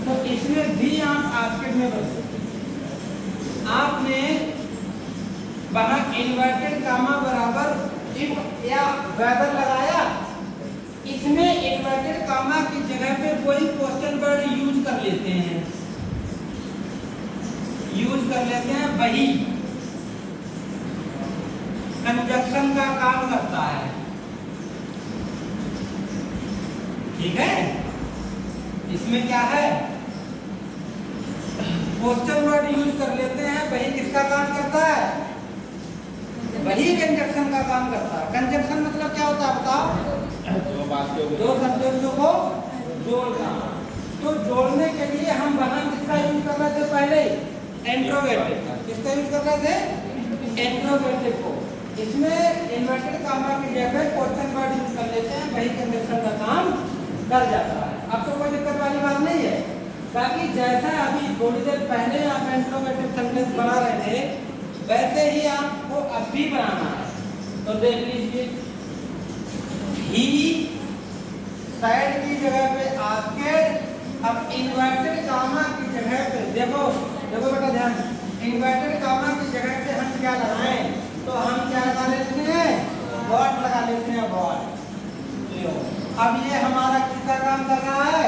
तो इसमें भी आप आस्केट में बदले। आपने वहां इन्वर्टेड कामा बराबर इफ या वेदर लगाया, इसमें इन्वर्टेड कामा की जगह पे कोई क्वेश्चन वर्ड यूज कर लेते हैं वही। कंजक्शन का काम करता है। ठीक है, इसमें क्या है, क्वेश्चन वर्ड यूज कर लेते हैं, वही किसका काम करता है, वही कंजक्शन का काम करता है। कंजक्शन मतलब क्या होता है बताओ, दो सेंटेंसों को जोड़ना। तो जोड़ने के लिए हम वहां किसका यूज कर रहे थे पहले, इंट्रोगेटिव। किसका यूज कर रहे थे, इंट्रोगेटिव को। इसमें इन्वर्टेड कामा की जगह क्वेश्चन वर्ड यूज कर लेते हैं, वही कंजक्शन का काम कर जाता है। अब तो कोई दिक्कत वाली बात नहीं है। बाकी जैसा अभी थोड़ी देर पहले आप इंट्रोगेटिव सेंटेंस बना रहे थे, वैसे ही आपको अब भी बनाना है। तो देख लीजिए, ही साइड की जगह पे आके, अब इन्वर्टेड कामा की जगह पे देखो देखो बेटा ध्यान, इन्वर्टेड कामा की जगह पे हम क्या लगाएं, तो हम क्या लगा लेते हैं, वर्ड लगा लेते हैं, वर्ड। अब ये हमारा किसका काम कर रहा है,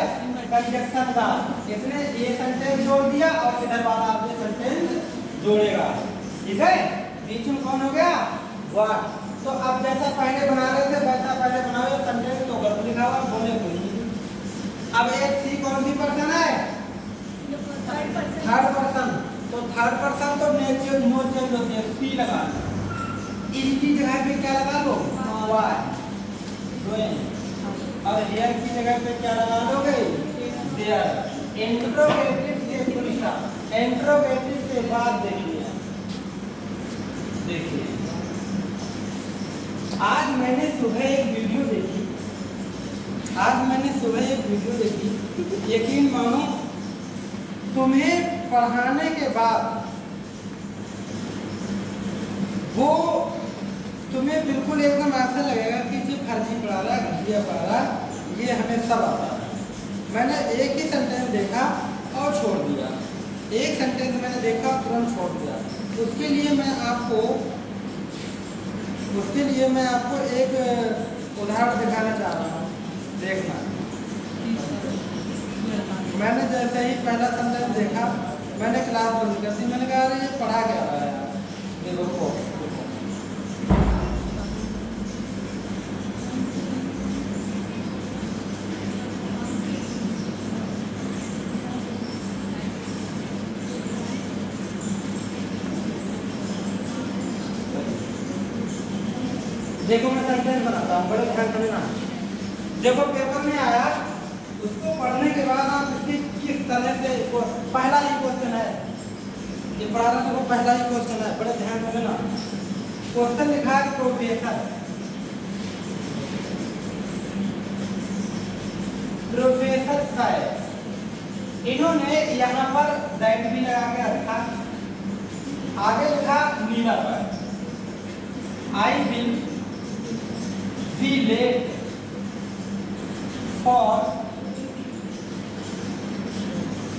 कंजक्शन का। इसने ये सेंटेंस जोड़ दिया और इधर वाला आप ये सेंटेंस जोड़ेगा। ठीक है, बीच में कौन हो गया, वर्ड। तो अब जैसा पहले बना रहे थे वैसा पहले बनाओ सेंटेंस, तो गलत लिखा हुआ बोले कोई नहीं। अब एक सी कौन सी पर्सन है, थर्ड पर्सन। तो थर्ड पर्सन तो नेचर नो चेंज होती है, सी लगा। इसकी जगह पे क्या लगा लो, वाई। और हियर की जगह पे क्या लगा लोगे, देयर। इंट्रोगेटिव से फुल स्टॉप, इंट्रोगेटिव के बाद देखिए आज मैंने सुबह एक वीडियो देखी, यकीन मानो तुम्हें पढ़ाने के बाद वो तुम्हें बिल्कुल एकदम ऐसा लगेगा कि जो फर्जी पढ़ा रहा है, घटिया पढ़ा रहा है, ये हमें सब आता है। मैंने एक ही सेंटेंस देखा और छोड़ दिया, एक सेंटेंस मैंने देखा तुरंत छोड़ दिया। उसके लिए मैं आपको एक उदाहरण दिखाना चाह रहा हूँ, देखना। मैंने जैसे ही पहला सेंटेंस देखा, मैंने क्लास बंद कर दी। मैंने कहा अरे ये पढ़ा क्या रहा है यार, देखो देखो मैं सेंटेंस बनाता हूँ, बड़े ध्यान से ना। देखो पेपर में आया, उसको पढ़ने के बाद आप इसकी किस तरह से, पहला ही क्वेश्चन है, ये पढ़ा रहा तो पहला ही क्वेश्चन है, बड़े ध्यान से ना। क्वेश्चन लिखा है प्रोफेसर साहब। इन्होंने यहाँ पर दैट भी लगा के रखा, आगे लिखा नीला पर, I will be late for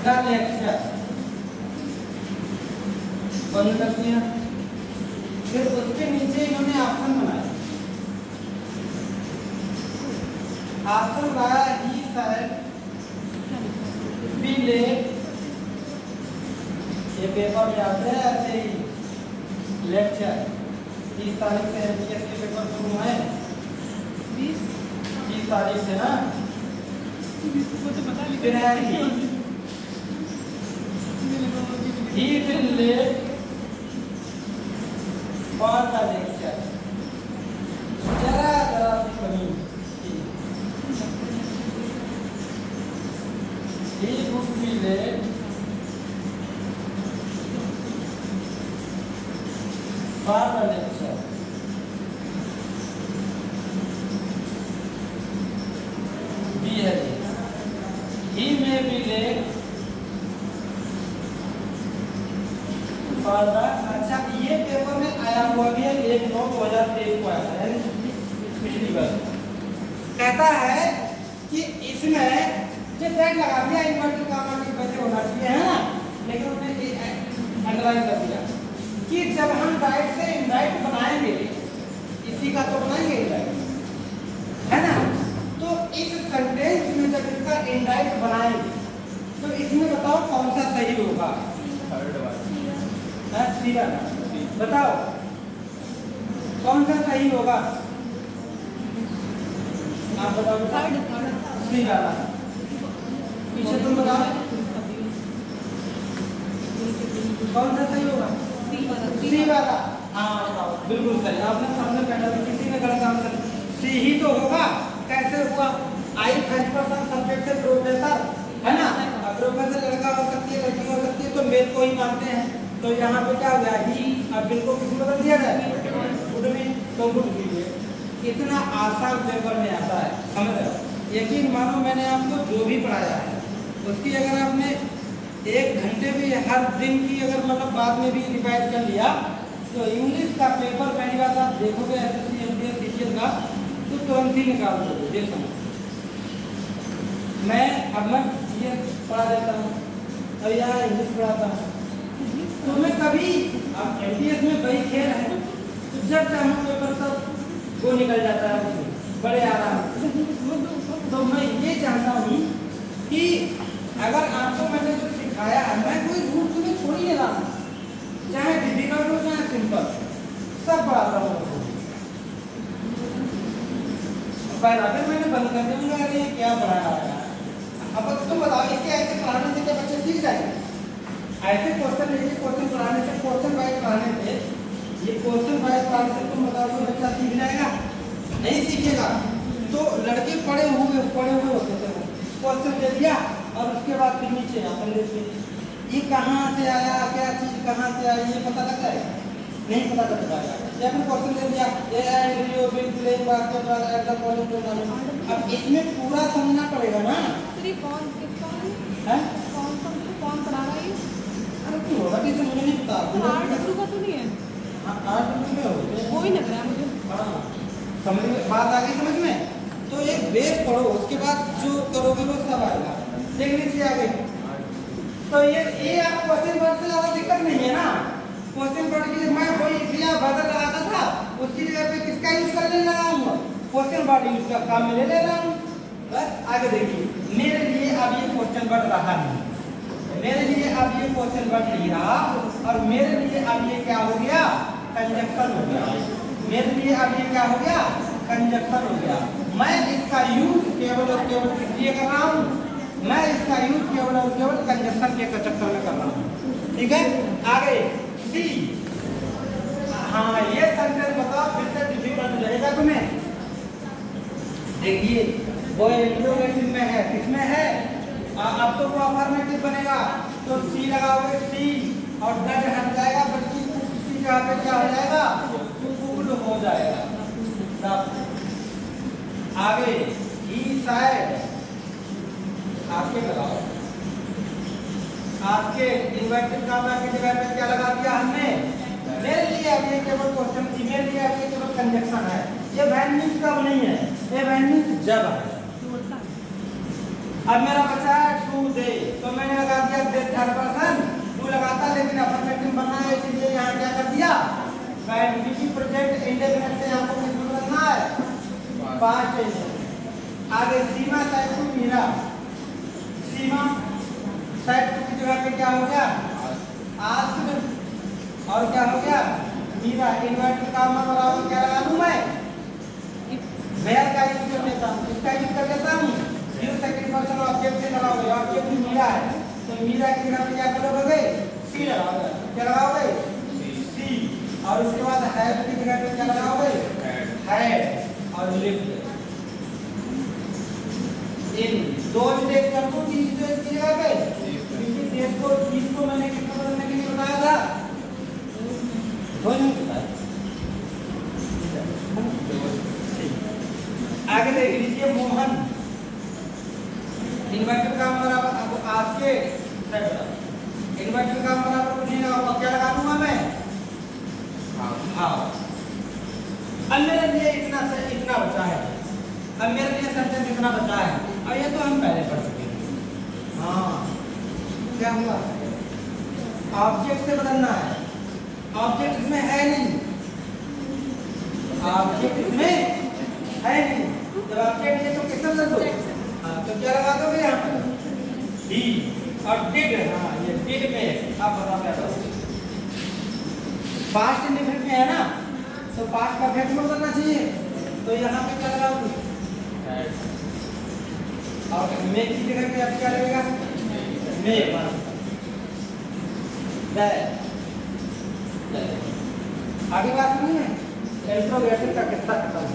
the lecture। बंद कर दिया। फिर उसके नीचे इन्होंने ऑप्शन बनाया, ऑप्शन बनाया ही said be late। ये पेपर में आते हैं ऐसे ही, लेक्चर 30 तारीख से एमपीएस के पेपर शुरू है, 30 तारीख से ना। फिर है he will late for the lecture। जरा सी कमी, he would be late for the lecture। He may be late for the। अच्छा, ये पेपर में आया हुआ भी है, 1/9/2023 को आया है, पिछली बार। कहता है कि इसमें जो टैग लगा दिया इन्वर्टेड कामा की वजह होना चाहिए, है ना, लेकिन उसने अंडरलाइन कर दिया कि जब हम डाइट से इनडाइट बनाएंगे, इसी का तो बनाएंगे इनडाइट, है ना। तो इस सेंटेंस में जब इसका इनडाइट बनाएंगे तो इसमें बताओ कौन सा सही होगा, थर्ड वाला, बताओ। कौन सा सही होगा? आप बताओ बेटा। सी वाला। पीछे तुम बताओ कौन सा सही होगा? सी वाला। हाँ बताओ, बिल्कुल सही। आपने सामने पहला भी किसी ने गलत आंसर, सी ही तो होगा। कैसे हुआ? आई 5% सब्जेक्ट से प्रोफेसर है ना, प्रोफेसर लड़का हो सकती है, लड़की हो सकती है, तो मेल को ही मानते हैं। तो यहाँ पे क्या हुआ? ही। अब बिल को किस में बदल दिया जाए? गुड में। तो गुड कीजिए। इतना आसान पेपर में आता है, समझ रहे हो? यकीन मानो मैंने आपको जो भी पढ़ाया है उसकी अगर आपने 1 घंटे भी हर दिन की अगर मतलब बाद में भी रिवाइज कर लिया तो इंग्लिश का पेपर पहली बात आप देखोगे एसएससी एमटीएस सीजीएल का तो तुरंत ही निकाल दोगे। देखो मैं जीएस पढ़ा देता हूँ और यहाँ इंग्लिश पढ़ाता हूँ, तो मैं कभी अब एमटीएस में वही खेल है, तो जब चाहूँ पेपर सब वो निकल जाता है उसमें बड़े आराम से। तो मैं ये चाहता हूँ कि अगर आपको मैंने जो सिखाया है, मैं कोई रूल तुम्हें छोड़ ही नहीं रहा हूँ, चाहे डिफिकल्ट हो चाहे सिंपल, सब पढ़ाता हूँ। पहला फिर मैंने बंद कर दिया, अरे क्या पढ़ाया है। अब तुम बताओ इसके ऐसे पढ़ाने से क्या बच्चे सीख जाएंगे? ऐसे क्वेश्चन लीजिए, क्वेश्चन पढ़ाने से, क्वेश्चन वाइज पढ़ाने से, ये क्वेश्चन वाइज पढ़ाने से तुम बताओ तो बच्चा सीख जाएगा? नहीं सीखेगा। तो लड़के पढ़े हुए होते थे, क्वेश्चन दे दिया और उसके बाद फिर नीचे अपन लेते ये कहाँ से आया, क्या चीज कहाँ से आई, ये पता लगता है? नहीं पता लग पाएगा। या फिर क्वेश्चन दे दिया अब इसमें पूरा समझना पड़ेगा ना। कौन पढ़ा रहा है? अरे क्यों होगा कि मुझे नहीं पता। 8 का तो नहीं है। हाँ 8 में होते हैं। वो ही लग रहा है मुझे। हाँ समझ में बात आ गई समझ में। तो एक बेस पढ़ो, उसके बाद जो करोगे वो सब आएगा। देख लीजिए आगे। तो ये आपको क्वेश्चन वर्ड से ज्यादा दिक्कत नहीं है ना। क्वेश्चन वर्ड के लिए मैं वही क्रिया बदल लगाता था, उसकी जगह पे किसका यूज करने लगा हूँ? क्वेश्चन वर्ड यूज का काम में ले रहा हूँ। बस आगे देखिए, मेरे लिए अब ये क्वेश्चन वर्ड रहा नहीं, मेरे लिए अब ये क्वेश्चन वर्ड नहीं रहा, और मेरे लिए अब ये क्या हो गया? कंजक्शन हो गया। मेरे लिए अब ये क्या हो गया? कंजक्शन हो गया। मैं इसका यूज केवल और केवल किस लिए कर रहा हूँ? मैं इसका यूज केवल और केवल कंजक्शन के चक्कर में कर रहा हूँ। ठीक है, आगे सी। हाँ ये सेंटेंस बताओ, फिर से डिफिकल्ट रहेगा तुम्हें। देखिए वो इंट्रोगेटिव में है, किसमें है? अब तो वो अफर्मेटिव बनेगा, तो सी लगाओगे सी और डट हट जाएगा, बल्कि सी जगह पे क्या हो जाएगा? फूल हो जाएगा। आगे ही साइड आपके लगाओ, आपके इन्वर्टेड कामा की जगह पे क्या लगा दिया हमने? मेरे लिए अब ये केवल क्वेश्चन थी, मेरे लिए अब ये केवल कंजक्शन है। ये वैन मीन्स कब नहीं है, ये वैन मीन्स जब है। अब मेरा बचा है टू दे, तो मैंने लगा दिया दे थर्ड पर्सन, टू लगाता लेकिन अफर्मेटिव बनना है, इसलिए यहाँ क्या कर दिया? वैन किसी प्रोजेक्ट इंडेफिनिट से आपको किस में बदलना है? Past tense. आगे Seema said to Meera, Seema said to की जगह पे क्या हो गया? आस्क्ड, और क्या हो गया? मीरा। इन्वर्टेड कामा बराबर क्या लगा दूं मैं? वेयर का यूज कर लेता हूँ, इसका यूज कर लेता हूँ। फिर सेकंड पर्सन ऑब्जेक्ट से लगाओगे, ऑब्जेक्ट मीरा है, तो मीरा की जगह पे क्या करोगे? सी लगाओगे। क्या लगाओगे? सी। और उसके बाद हैड की जगह पे क्या लगाओगे? हैड। और लिफ्ट। इन दो स्टेप कर दो, तीन स्टेप की जगह पे क्योंकि देश को चीज को मैंने कितना बदलने के लिए बताया था? दो नहीं बताया। आगे देख लीजिए मोहन। इन्वर्टर का बराबर अब आपके इन्वर्टर का बराबर कुछ नहीं लगा, क्या लगा दूंगा मैं? हाँ। अब मेरे लिए इतना बचा है, अब मेरे लिए सेंटेंस इतना बचा है, और ये तो हम पहले पढ़ चुके हैं। हाँ क्या हुआ? ऑब्जेक्ट से बदलना है, ऑब्जेक्ट इसमें है नहीं, ऑब्जेक्ट इसमें है नहीं। जब ऑब्जेक्ट है तो किससे बदल दो? हाँ तो क्या लगा दोगे यहाँ पे? डी। और डिड, हाँ ये डिड में आप बताओ क्या करो? पास्ट इंडेफिनिट में है ना, तो पास्ट परफेक्ट में करना चाहिए, तो यहाँ पे क्या लगाओगे? और मे की जगह पे अब क्या लगेगा? मे। आगे बात नहीं है, इंट्रोगेटिव का किस्सा खत्म।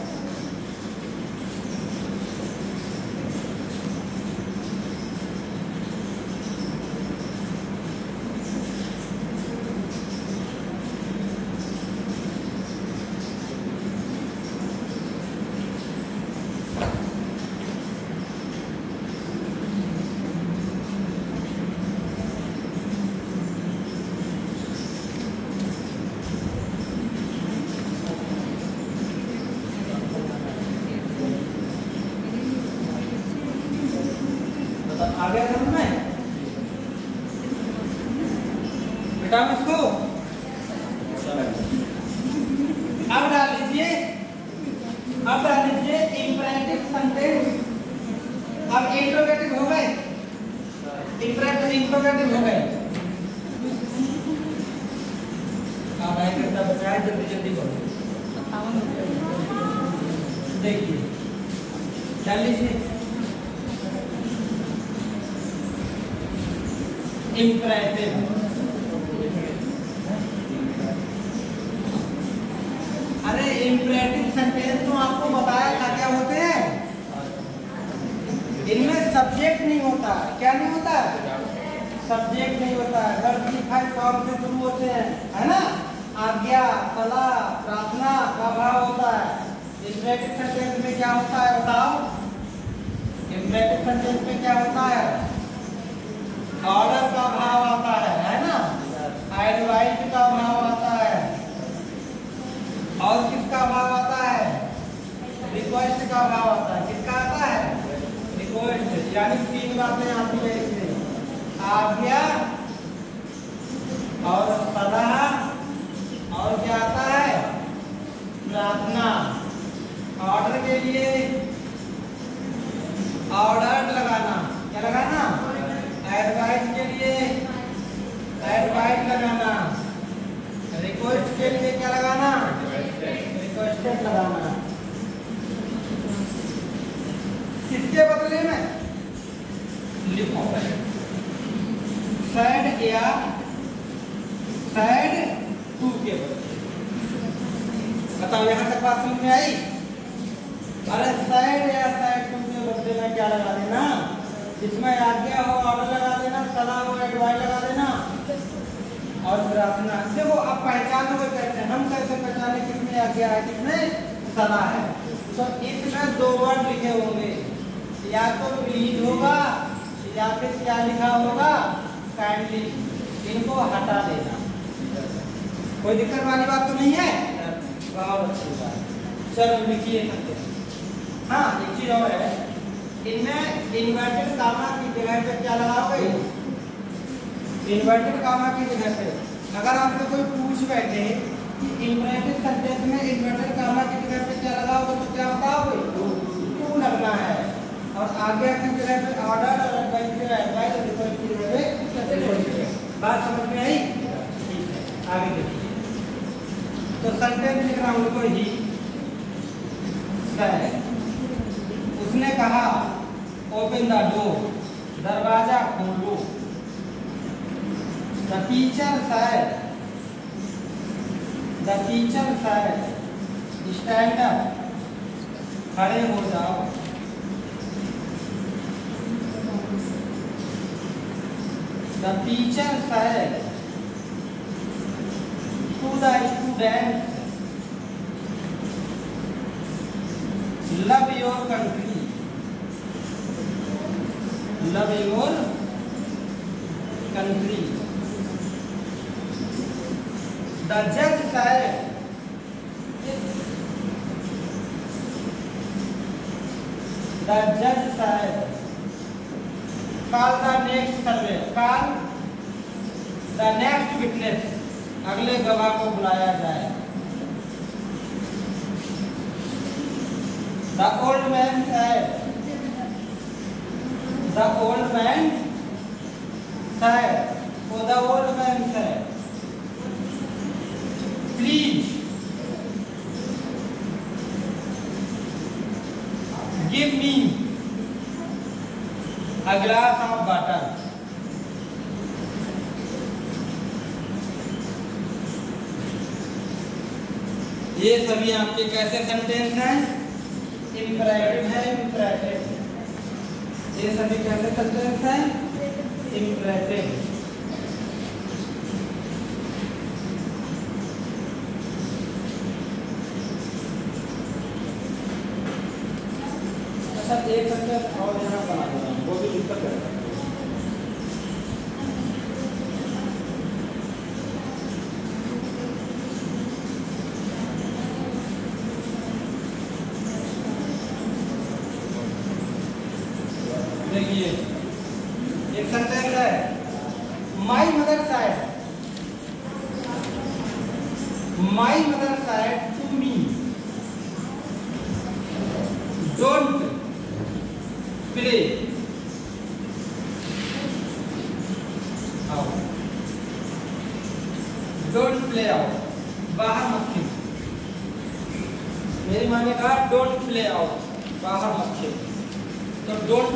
आगे समझ में बेटा इसको अब डाल लीजिए इंपरेटिव सेंटेंस। अब इंट्रोगेटिव हो गए, इंट्रोगेटिव हो गए। अब आए करता बताया, जल्दी जल्दी करो। देखिए डाल लीजिए इंपरेटिव। अरे इंपरेटिव सेंटेंस तो आपको बताया था क्या होते हैं, इनमें सब्जेक्ट नहीं होता। क्या नहीं होता? सब्जेक्ट नहीं होता। वर्ब डिफाइंड फॉर्म से शुरू होते हैं, है ना? आज्ञा, सलाह, प्रार्थना का भाव होता है। इंपरेटिव सेंटेंस में क्या होता है बताओ? इंपरेटिव सेंटेंस में क्या होता है? ऑर्डर का भाव आता है ना? एडवाइस का भाव आता है, और किसका भाव आता है? रिक्वेस्ट का भाव आता है। किसका आता है? रिक्वेस्ट। यानी तीन बातें आती है इसमें, आज्ञा और सलाह, और क्या आता है? प्रार्थना। ऑर्डर के लिए ऑर्डर लगाना, क्या लगाना? एडवाइस के लिए एडवाइस लगाना। रिक्वेस्ट के लिए क्या लगाना? रिक्वेस्टेड लगाना। किसके बदले में? लिखो सैड या सैड टू के बदले। बताओ यहाँ तक बात समझ में आई? अरे सैड या सैड टू के बदले में क्या लगा देना? जिसमें आज्ञा हो ऑर्डर लगा देना, सलाह हो एडवाइस लगा देना, और प्रार्थना। देखो अब पहचानोगे कैसे? हम कैसे पहचाने किसमें आज्ञा है किसमें सलाह है? तो इसमें दो वर्ड लिखे होंगे, या तो प्लीज होगा या फिर क्या लिखा होगा? काइंडली। इनको हटा देना। कोई दिक्कत वाली बात तो नहीं है? बहुत अच्छी बात। चलो लिखिए। हाँ एक चीज और है, इनमें इन्वर्टेड कामा की जगह पे क्या लगाओगे? इन्वर्टेड कामा की जगह पे अगर आपसे कोई पूछ बैठे कि इंपरेटिव सेंटेंस में इन्वर्टेड कामा की जगह पे क्या लगाओगे, तो क्या बताओगे? टू लगना है। और आज्ञा की जगह पे ऑर्डर, और एडवाइस की जगह पे बात समझ में आई? ठीक है, आगे देखिए। तो सेंटेंस लिख रहा हूँ को ही उसने कहा ओपन द डोर, दरवाजा खोलो। The teacher said stand up, खड़े हो जाओ। The teacher said to the student love your country, love your country. The judge said call the next survey, call the next witness, अगले गवाह को बुलाया जाए। The old man said the old man said please A glass of water. ये सभी आपके कैसे sentence हैं? इंपरेटिव है, इंपरेटिव। ये सभी कैसे सेंटेंस हैं? इंपरेटिव। अच्छा, एक सेंटेंस और यहाँ बना देना, वो भी उत्तर कर सकते हैं। देखिए एक सेंटेंस है, my mother said to me don't play out, don't play out, बाहर मत खेल। मेरी माँ ने कहा डोंट प्ले आउट, बाहर मत खेल। तो डोंट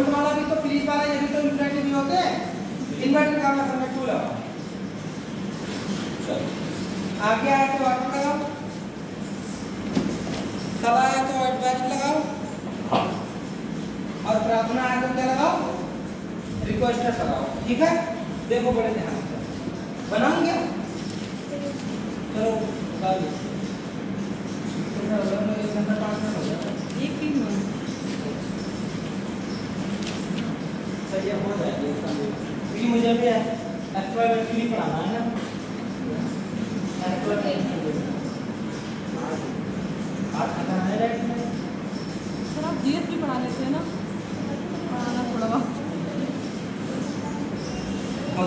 वाला भी तो प्लीज वाला, ये भी तो इंपरेटिव भी होते हैं। इन्वर्टेड कॉमा समय टू लगाओ। आगे आए तो व्हाट लगाओ, सब आए तो एडवाइस लगाओ, और प्रार्थना आए तो क्या लगाओ, रिक्वेस्ट लगाओ। ठीक है, देखो बड़े ध्यान से बनाऊंगे। चलो एक 3 मिनट सही हो जाएगी। क्योंकि मुझे भी एक्सप्लोरेटरी पढ़ाना है ना, आज खाता है राइट में। सर आप जीएस भी पढ़ा लेते हैं ना, पढ़ाना थोड़ा बहुत। और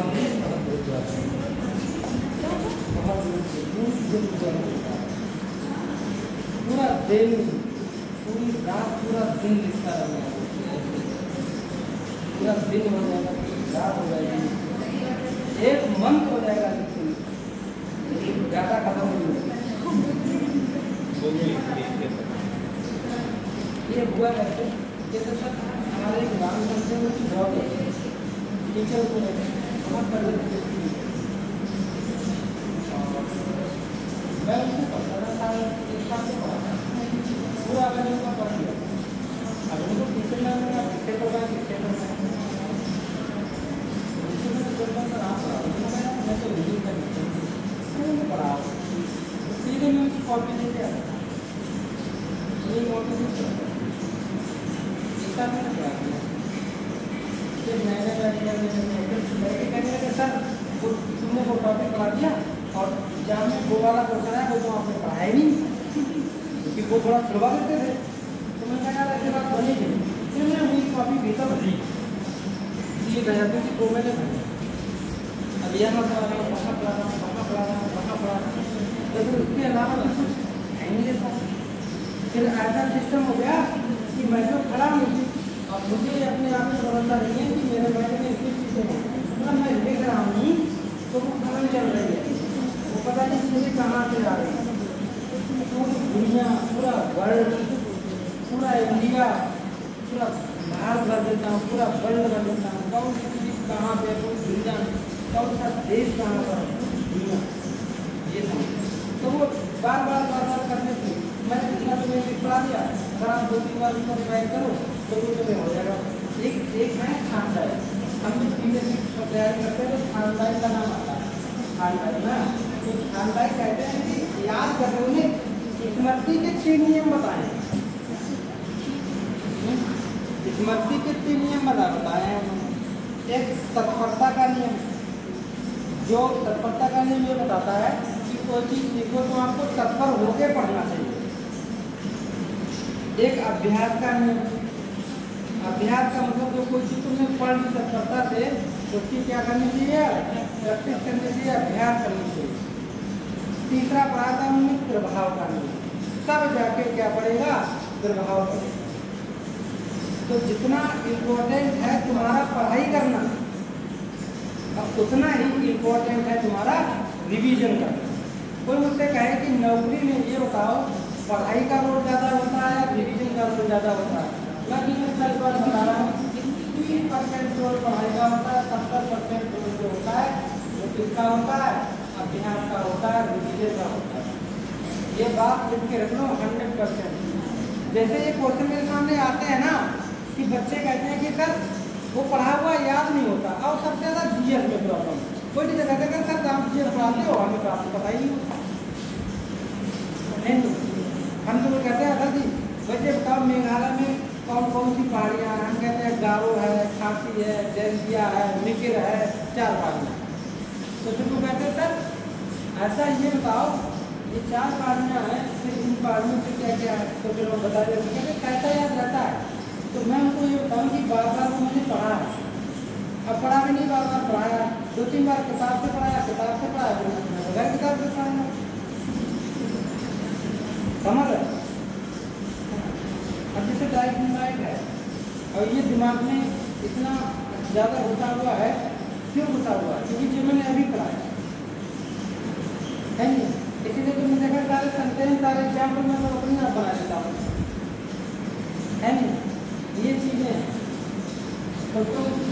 पूरा दिन, पूरी रात, पूरा दिन लिखता रहना, पूरा दिन हो जाएगा, रात हो जाएगी, एक मंथ हो जाएगा, लेकिन ज़्यादा खत्म नहीं होगा। ये हुआ कैसे? जैसे सर हमारे एक ग्राम पंचायत की जॉब है, टीचर को बहुत पढ़ लेते थे, मैं उसको पढ़ता था, एक साल से पढ़ा पूरा मैंने उसका पढ़ लिया। अब उनको टीचर ने किससे पढ़ा मैं तो रीडिंग कर पढ़ा, सीधे मैं उसकी कॉपी लेके आता था, सर तुमने वो टॉपिक पढ़ा दिया और जहाँ में वो वाला क्वेश्चन है वो तो आपने पढ़ाया नहीं, क्योंकि वो थोड़ा छुड़वा देते थे। तो मैं कहा ऐसी बात बनेगी, फिर मैं वही कॉपी भीतर भरी, इसलिए कह जाती हूँ कि वो मैंने भरी। अब यह मैं पढ़ा रहा हूँ, लेकिन उसके अलावा तो कुछ है नहीं देता। फिर ऐसा सिस्टम हो गया कि मैं तो खड़ा हूँ, अब मुझे अपने आप में भरोसा नहीं है कि मेरे बैठे में इतनी चीज़ें हैं, मतलब मैं लिख रहा हूँ तो वो कहाँ चल रही है, वो पता नहीं मुझे कहाँ से आ रही है। पूरी दुनिया, पूरा वर्ल्ड, पूरा इंडिया, पूरा भारत भर देता हूँ, पूरा वर्ल्ड भर देता हूँ, कौन सी चीज़ कहाँ पे, कोई दुनिया, कौन सा देश कहाँ पर, दुनिया, ये समझ। तो वो बार बार करने से मैंने इतना तो मैंने पढ़ा दिया, अगर आप 2-3 बार उसको रिवाइज करो तो वो तुम्हें हो जाएगा। एक है खानदान, हम जो पीएचडी की तैयारी करते हैं तो खानदान का नाम आता है, खानदान ना, तो खानदान कहते हैं कि याद करते उन्हें स्मृति के 3 नियम बताएं, स्मृति के 3 नियम बताए हैं। एक तत्परता का नियम, जो तत्परता का नियम ये बताता है कि कोई चीज़ सीखो तो आपको तत्पर होकर पढ़ना चाहिए। एक अभ्यास का नियम, अभ्यास का मतलब जो कोई चीज़ तुमने पढ़ ली तत्परता से, उसकी क्या करनी चाहिए, प्रैक्टिस करनी चाहिए, अभ्यास करनी चाहिए। तीसरा पढ़ा था हमने प्रभाव का नियम, तब जाके क्या पड़ेगा, प्रभाव पड़ेगा। तो जितना इम्पोर्टेंट है तुम्हारा पढ़ाई करना, अब उतना ही इम्पोर्टेंट है तुम्हारा रिवीजन करना। कोई मुझसे कहे कि नौकरी में ये बताओ पढ़ाई का रोल ज़्यादा होता है, रिवीजन का रोल ज़्यादा होता है, मैं सच बात बता रहा हूँ, 30% रोल पढ़ाई का होता है, 70% रोल जो होता है वो किसका होता है, अभ्यास का होता है, रिवीजन का होता है। ये बात लिख के रख लो 100%। जैसे ये क्वेश्चन मेरे सामने आते हैं ना कि बच्चे कहते हैं कि सर वो पढ़ा हुआ याद नहीं होता, और सबसे ज़्यादा जीएस में प्रॉब्लम। कोई टीचर कहते हैं सर आप जीएस पढ़ाते हो, हमें तो आपको पता ही नहीं होता। हम तो कहते हैं सर जी वैसे बताओ मेघालय में कौन कौन सी पहाड़ियाँ हैं, हम कहते हैं गारो है, खासी है, जैंतिया है, निकिर है, 4 पहाड़ियाँ। तो फिर वो कहते हैं सर ऐसा ये बताओ ये 4 पहाड़ियाँ हैं, फिर इन पहाड़ियों से क्या क्या है, तो फिर वो बता देते कहते कैसा याद रहता है। तो मैं उनको ये बताऊँ कि बार बार वो मुझे पढ़ा है, अब पढ़ा भी नहीं, बार बार पढ़ाया, 2-3 बार किताब से पढ़ाया, बगैर किताब से पढ़ाया। समझ रहे? अब जैसे ड्राइविंग लाइट है और ये दिमाग में इतना ज़्यादा घुसा हुआ है, क्यों घुसा हुआ है? क्योंकि जो मैंने अभी पढ़ाया है नहीं, इसीलिए तो मैं देखा सारे सेंटेंस सारे एग्जाम्पल में तो अपनी आप बना लेता हूँ, है नहीं? ये चीज़ें हैं। तो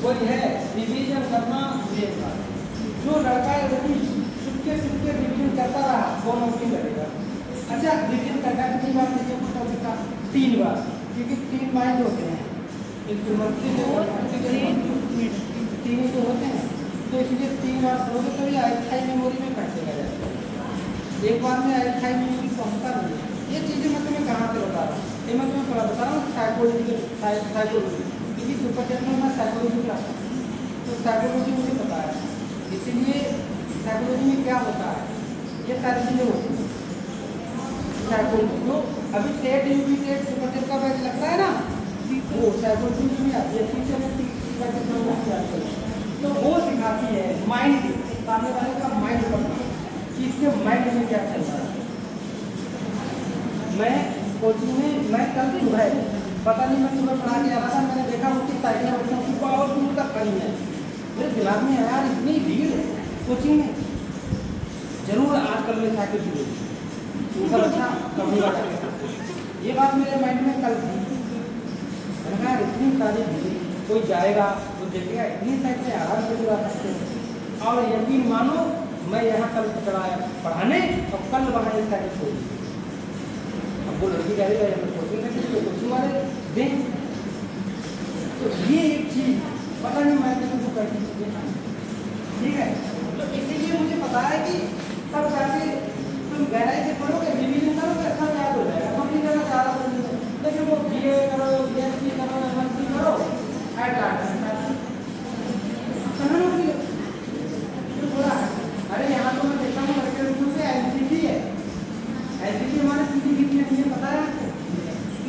वही है रिवीजन करना मेन बात। जो लड़का यदि चुपके चुपके रिवीजन करता रहा वो नौकरी करेगा। अच्छा रिवीजन करना कितनी बार नीचे को टॉपिक का 3 बार, क्योंकि 3 माइंड होते हैं, एक मंथली तीन ही तो होते हैं, तो इसलिए 3 बार पढ़ोगे तो ये अस्थायी मेमोरी में बैठेगा जाएगा, एक बार में अस्थायी मेमोरी पहुँचता नहीं है। ये चीज़ें मैं तुम्हें कहाँ से बता रहा हूँ, ये मैं तुम्हें बता रहा हूँ साइकोलॉजी, क्योंकि सुपर टेस्ट में मैं साइकोलॉजी पढ़ाता हूँ, तो साइकोलॉजी मुझे पता है। इसीलिए साइकोलॉजी में क्या होता है, ये सारी चीज़ें होती हैं साइकोलॉजी। तो अभी TET UP TET super TET का बैच लगता है ना, वो साइकोलॉजी में आती है, टीचर में तो वो सिखाती है माइंड, सामने वाले का माइंड पढ़ना कि इसके माइंड में क्या चल रहा है। मैं कोचिंग में मैं कल सुबह पता नहीं मैं सुबह पढ़ा के आ रहा था, मैंने देखा उसकी साइकिल सुबह और दूर तक खड़ी है, मेरे दिमाग में आया यार इतनी भीड़ है कोचिंग में, जरूर आज कल में साइकिल शुरू सर अच्छा कहूँगा। ये बात मेरे माइंड में कल थी, मैंने कहा इतनी सारी भीड़, कोई जाएगा वो देखेगा इतनी साइकिलें आराम से जुड़ा सकते हैं। और यकीन मानो मैं यहाँ कल चढ़ाया पढ़ाने और कल वहाँ एक साइकिल छोड़ी, अब वो लड़की कह रही है कोचिंग वाले दें। तो ये एक चीज़ पता नहीं मैं तुमको कैसी चीज़ें, ठीक है? तो इसीलिए मुझे पता है कि तब जाके तुम गहराई से पढ़ोगे, रिवीजन करोगे, अच्छा याद हो जाएगा। अपनी जगह ज़्यादा पढ़ोगे, लेकिन वो BA करो, BSc करो, MSc करो, तो थोड़ा अरे यहाँ तो मैं देखता हूँ लड़के रूप से NCC है, NCC हमारे सीधी बीच में नहीं पता है आपको,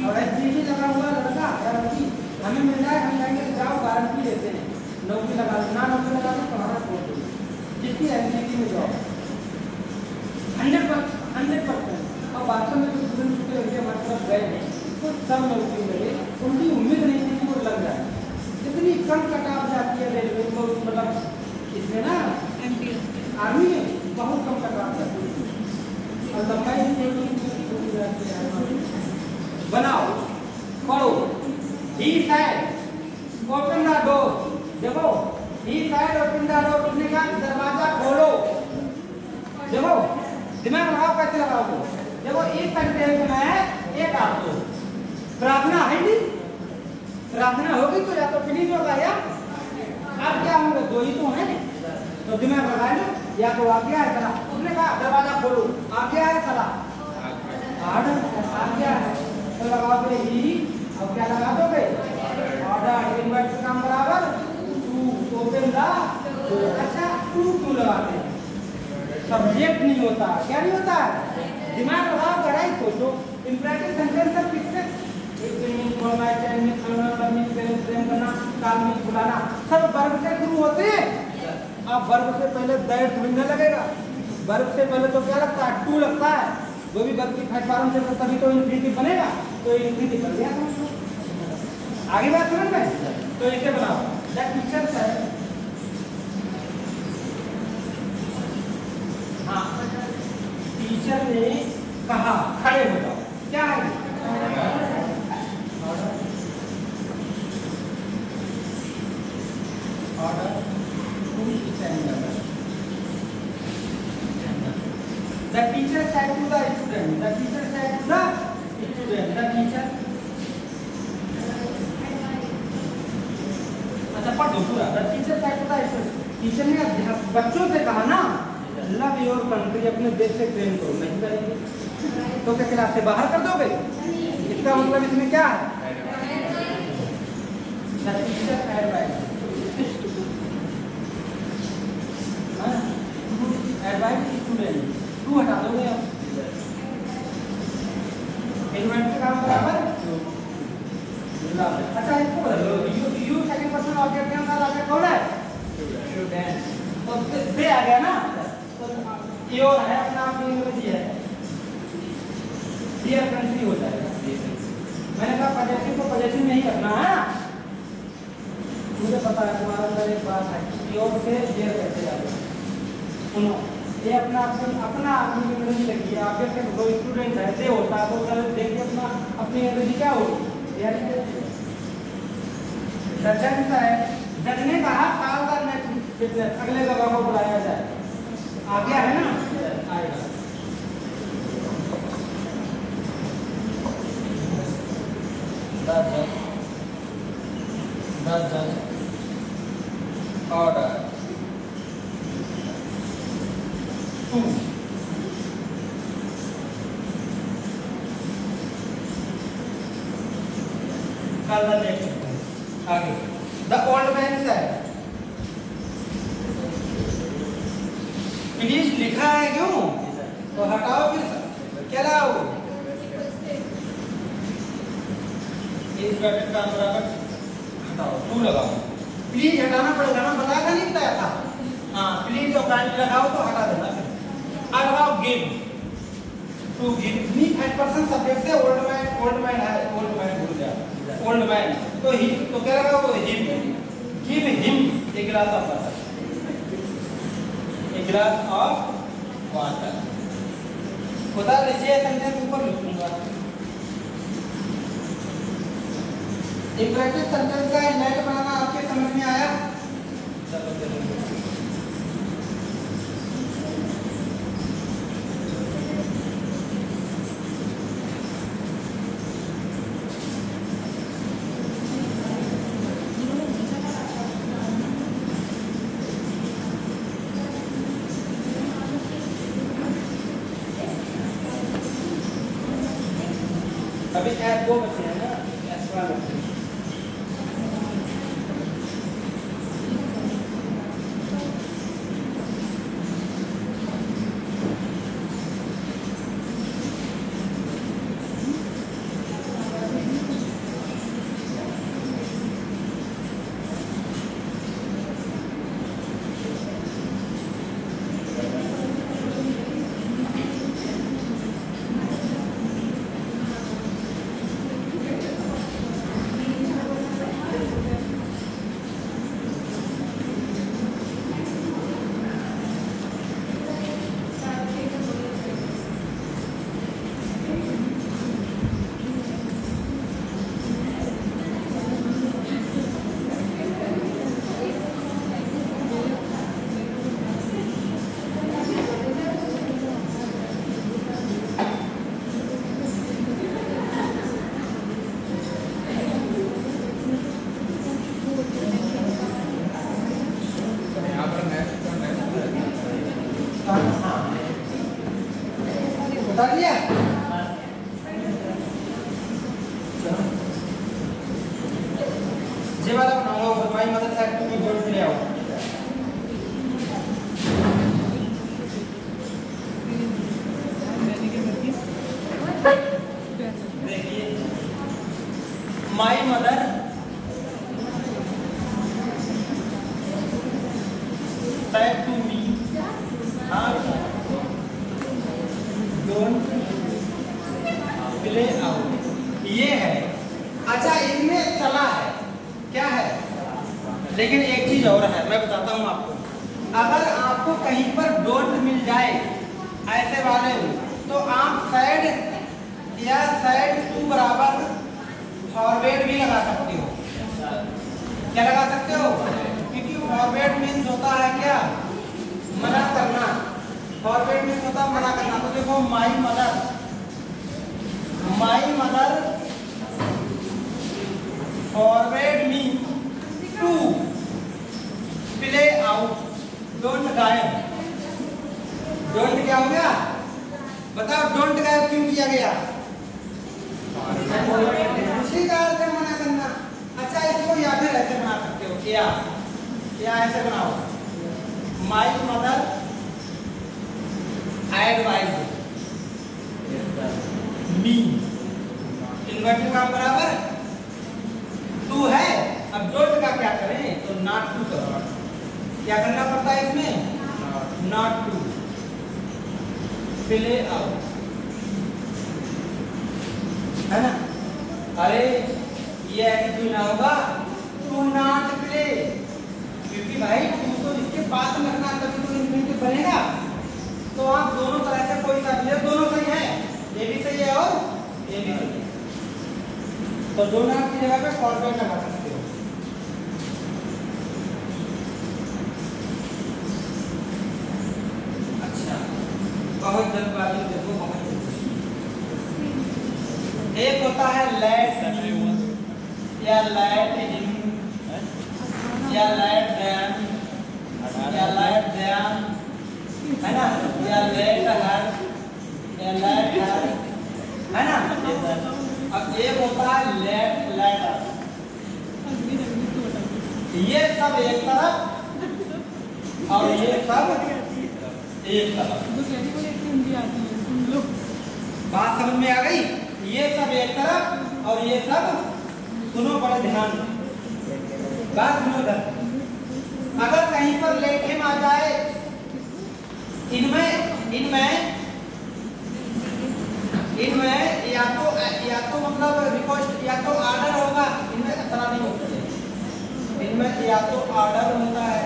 और NCC लगा हुआ लड़का या लड़की हमें मिल जाए, हम कहेंगे जाओ गारंटी देते हैं, नौकरी लगा लो, ना नौकरी लगा लो तुम्हारा छोड़ दो, जिसकी NCC में जाओ 100%। और वास्तव में जो स्टूडेंट के लड़के हमारे पास गए हैं तो सब नौकरी मिले, उनकी उम्मीद नहीं थी कि वो लग जाए। इतनी कम कटाव जाती है रेलवे को, मतलब इसमें ना आर्मी में बहुत कम कटाव जाती है, और लंबाई बनाओ पढ़ो। ही साइड ओपन द डोर, देखो ही साइड ओपन द डोर, उसने कहा दरवाजा खोलो, देखो दिमाग लगाओ कैसे लगाओ। देखो एक सेंटेंस में है एक आपको प्रार्थना है नहीं, प्रार्थना होगी तो या तो फिनिश होगा या आप क्या होंगे, 2 ही तो हैं, तो दिमाग लगा लो, या तो आज्ञा है सलाह, उसने कहा दरवाजा खोलो, आज्ञा है सलाह, ऑर्डर आज्ञा है, तो लगाओगे ही, अब क्या लगा दोगे ऑर्डर, इन्वर्ट काम बराबर टू ओपन द, अच्छा टू लगाते हैं, सब्जेक्ट नहीं होता, क्या नहीं होता है, दिमाग लगाओ, गहराई सोचो। इंपरेटिव सेंटेंस सब किससे, एक दिन बोलना है, टाइम में खाना, लर्निंग प्रेम करना, काल में बुलाना, सब वर्ब से शुरू होते हैं। अब वर्ब से पहले दैट ढूंढने लगेगा, वर्ब से पहले तो क्या लगता है, टू लगता है, वो भी वर्ब की फॉर्म से तभी तो इन्फिनिटिव बनेगा, तो इन्फिनिटिव बन गया समझ लो। आगे बात समझ में, तो इसे बनाओ दैट पिक्चर है। हाँ टीचर ने कहा खड़े हो जाओ, क्या है The teacher said to the student. The teacher said to the student. The teacher. अच्छा पढ़ दो पूरा. The teacher said to the student. Teacher ने बच्चों से कहा ना, लव योर कंट्री, अपने देश से प्रेम करो. नहीं करेंगे तो क्या क्लास से बाहर कर दोगे? इसका मतलब इसमें क्या है? The teacher advised. Advised student. To हटा दोगे आप. इन्वेंट का काम बराबर. अच्छा इसको बदलो. यू सेकंड पर्सन ऑब्जेक्ट के अंदर ऑब्जेक्ट कौन है? स्टूडेंट. तो से आ गया ना, तो योर है अपना आप इंग्लिश है. डियर कंट्री हो जाएगा. मैंने कहा पॉजिटिव को पॉजिटिव में ही रखना है. मुझे पता है तुम्हारे अंदर एक बात है, योर से डियर कैसे जाएगा. सुनो, ये अपना अपनी अंग्रेजी लगी है. आपके से कोई स्टूडेंट है से होता है तो कल देखिए अपना अपनी अंग्रेजी क्या होगी. यानी जज है, जज ने कहा काल का नेक्स्ट फिटनेस अगले गवाह को बुलाया जाए. आ गया है ना, आएगा. The judge order to call the next आगे. The old man said, please लिखा है क्यों? तो हटाओ फिर क्या लाओ? इस ब्रैकेट का बराबर हटाओ, टू लगाओ. प्लीज हटाना पड़ेगा ना, बताया नहीं बताया था. हाँ प्लीज और काइंडली लगाओ तो हटा देना. अब लगाओ give. To give me third person subject से ओल्ड मैन है. ओल्ड मैन भूल गया. ओल्ड मैन तो ही तो क्या लगाओ? Him. Give him a glass of water. A glass of water. खुदा लीजिए सेंटेंस ऊपर लिखूंगा. इंपरेटिव सेंटेंस का इनलाइट बनाना आपके समझ में आया? अभी ऐप 2 बचे हैं ना, ऐप 1 बचे. बता दिया. ये वाला बनाओ. My mother said to me go to ले आओ. देखिए my mother said to me play out. ये है. अच्छा इसमें चला है, क्या है? लेकिन एक चीज और है, मैं बताता हूँ आपको. अगर आपको कहीं पर डोंट मिल जाए ऐसे वाले तो आप साइड या साइड टू बराबर फॉरवर्ड भी लगा सकते हो. क्या लगा सकते हो? क्योंकि फॉरवर्ड मीन्स होता है क्या? मना करना. फॉरवर्ड मीन्स होता है मना करना। तो देखो my mother forward me to play out. Don't गायब, डोंट क्या हो गया बताओ, डोंट गायब क्यों किया गया? उसी का अर्थ है मना करना। अच्छा इसको या फिर ऐसे बना सकते हो, या ऐसे बनाओ, my mother advise me. Inverted काम बराबर टू है। अब डोंट का क्या करें, तो नॉट टू करो। क्या करना पड़ता है इसमें, नॉट टू प्ले आउट, है ना। अरे ये एटीट्यूड ना होगा, टू नॉट प्ले, क्योंकि भाई टू तो इसके पास में रखना तभी तो इन्फिनिटिव बनेगा। तो आप दोनों तरह से कोई सा भी, दोनों सही है, ये भी सही है और ये भी सही है। तो दो नॉट की जगह पे फॉरवर्ड लगा सकते हो। अच्छा बहुत जल्दबाजी, देखो बहुत जल्दी। एक होता है लेट या लेट इन या लेट देम या लेट देम, है ना, या लेट हर या लेट हर, है ना। अब एक होता है लेट लेटर। ये सब एक तरफ और ये सब एक तरफ। बात समझ में आ गई? ये सब एक तरफ और ये सब, सुनो बड़े ध्यान, बात सुनो। अगर कहीं पर लेट हिम आ जाए, इनमें या तो मतलब रिक्वेस्ट या तो ऑर्डर होगा, इनमें इतना नहीं होता है। इनमें या तो ऑर्डर होता है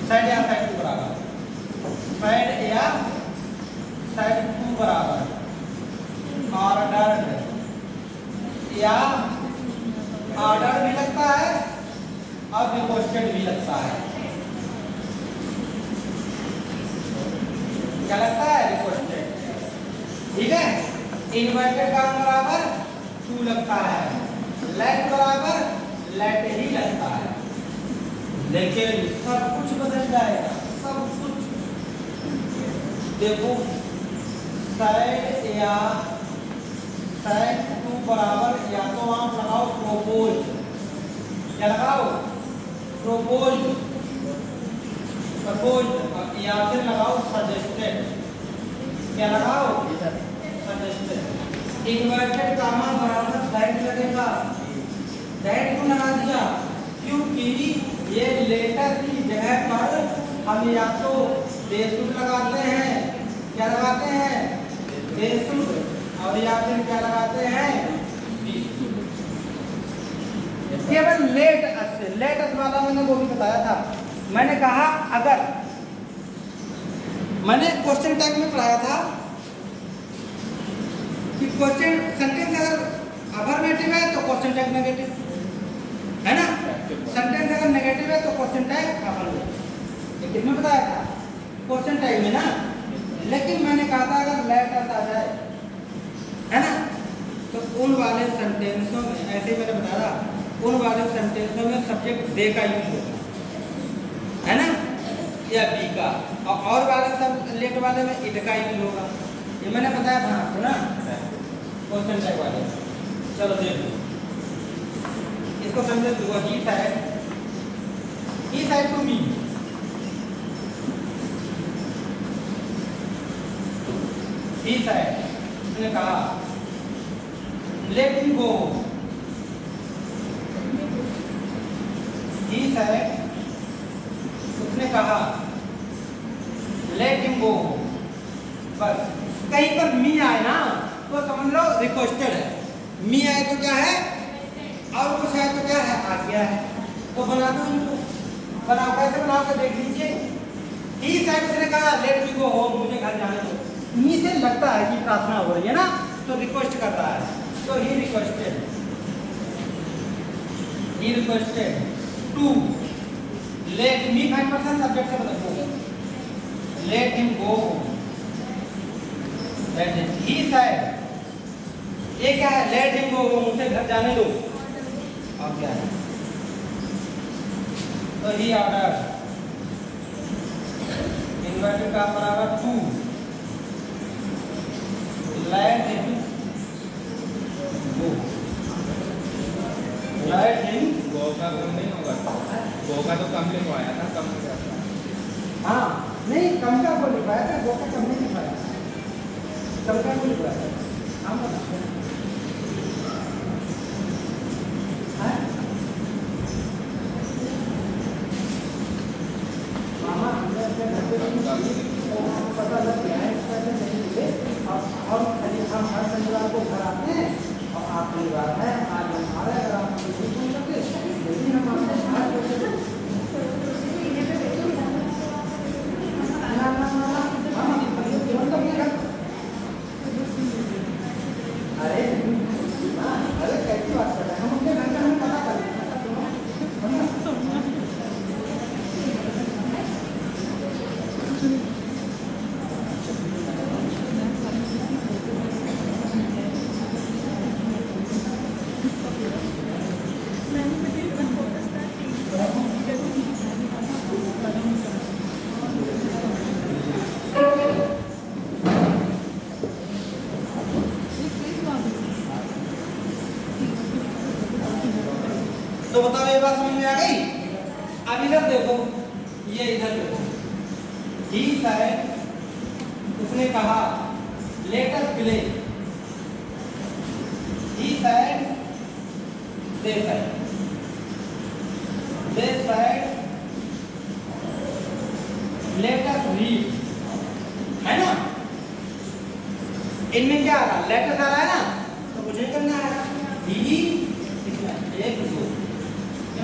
साइड या साइड टू बराबर, साइड या साइड टू बराबर, ऑर्डर या ऑर्डर भी लगता है और रिक्वेस्टेड भी लगता है। क्या लगता है? रिक्वेस्टेड, ठीक है। इन्वर्टेड काम बराबर टू लगता है, लेट बराबर लेट ही लगता है। लेकिन सब कुछ बदल जाएगा, सब कुछ। देखो साइड या साइड टू बराबर, या तो आप लगाओ प्रोपोज, क्या लगाओ? प्रोपोज, प्रपोज, या फिर लगाओ सजेस्टेड, क्या लगाओ? सजेस्टेड। इन्वर्टेड कामा बराबर दैट लगेगा, दैट को लगा दिया क्योंकि ये लेटर की जगह पर हम या तो बेसुर लगाते हैं, क्या लगाते हैं? बेसुर, और या फिर क्या लगाते हैं? केवल लेट वाला मैंने वो भी बताया था। मैंने कहा अगर मैंने क्वेश्चन टैग में पढ़ाया था कि क्वेश्चन सेंटेंस अगर अफर्मेटिव है तो क्वेश्चन टैग नेगेटिव, है ना। सेंटेंस अगर नेगेटिव है तो क्वेश्चन टैग अफर्मेटिव। ये किसमें बताया था? क्वेश्चन टैग में ना। लेकिन मैंने कहा था अगर लेट आ जाए, है ना, तो उन वाले सेंटेंसों में, ऐसे ही मैंने बताया था, उन वाले सेंटेंसों में सब्जेक्ट दे का यूज होगा, है ना, या बी का, और वाले सब लेट वाले में इट का यूज होगा। ये मैंने बताया था आपको ना क्वेश्चन टैग वाले। चलो देखो इसको समझे। He said to me, he said ने कहा let him go, he said उसने कहा लेट हिम गो। बस कहीं पर मी आए ना तो समझ लो रिक्वेस्टेड है, मी आए तो क्या है, और कुछ आए तो क्या है, आ गया है। तो बना दो इनको, बनाओ, कैसे बनाओ के देख लीजिए। ही साइड उसने कहा लेट मी गो होम, मुझे घर जाने दो। मी से लगता है कि प्रार्थना हो रही है ना, तो रिक्वेस्ट कर रहा है, तो he requested to let me 5% subject से बदल let him go that is he said ये क्या है लेट हिम गो मुझे घर जाने दो अब क्या है तो ही ऑर्डर इन्वर्टेड का बराबर 2 late him go let him गो का कम नहीं होगा गो का तो कम लिखवाया था कम लिखा था हाँ नहीं कम का वो लिखवाया था गो का कम नहीं लिखवाया कम का वो लिखवाया था हम बताते हैं मामा अंदर से घर पे पता लग गया है पैसे नहीं मिले और खाली हम हर शनिवार को घर आते हैं और आप परिवार है आज हमारे अगर आप नहीं सुन सकते यदि हम आपसे बाहर करते अरे अरे कैसी बात कर रहे हैं हम अपने घर का हमें पता कर तो बताओ ये बात समझ में आ गई अब इधर देखो ये इधर देखो ही शायद उसने कहा लेट अस प्ले ही शायद दे शायद लेट अस रीड है ना इनमें क्या आ रहा लेट अस आ रहा है ना तो मुझे करना है ही एक दो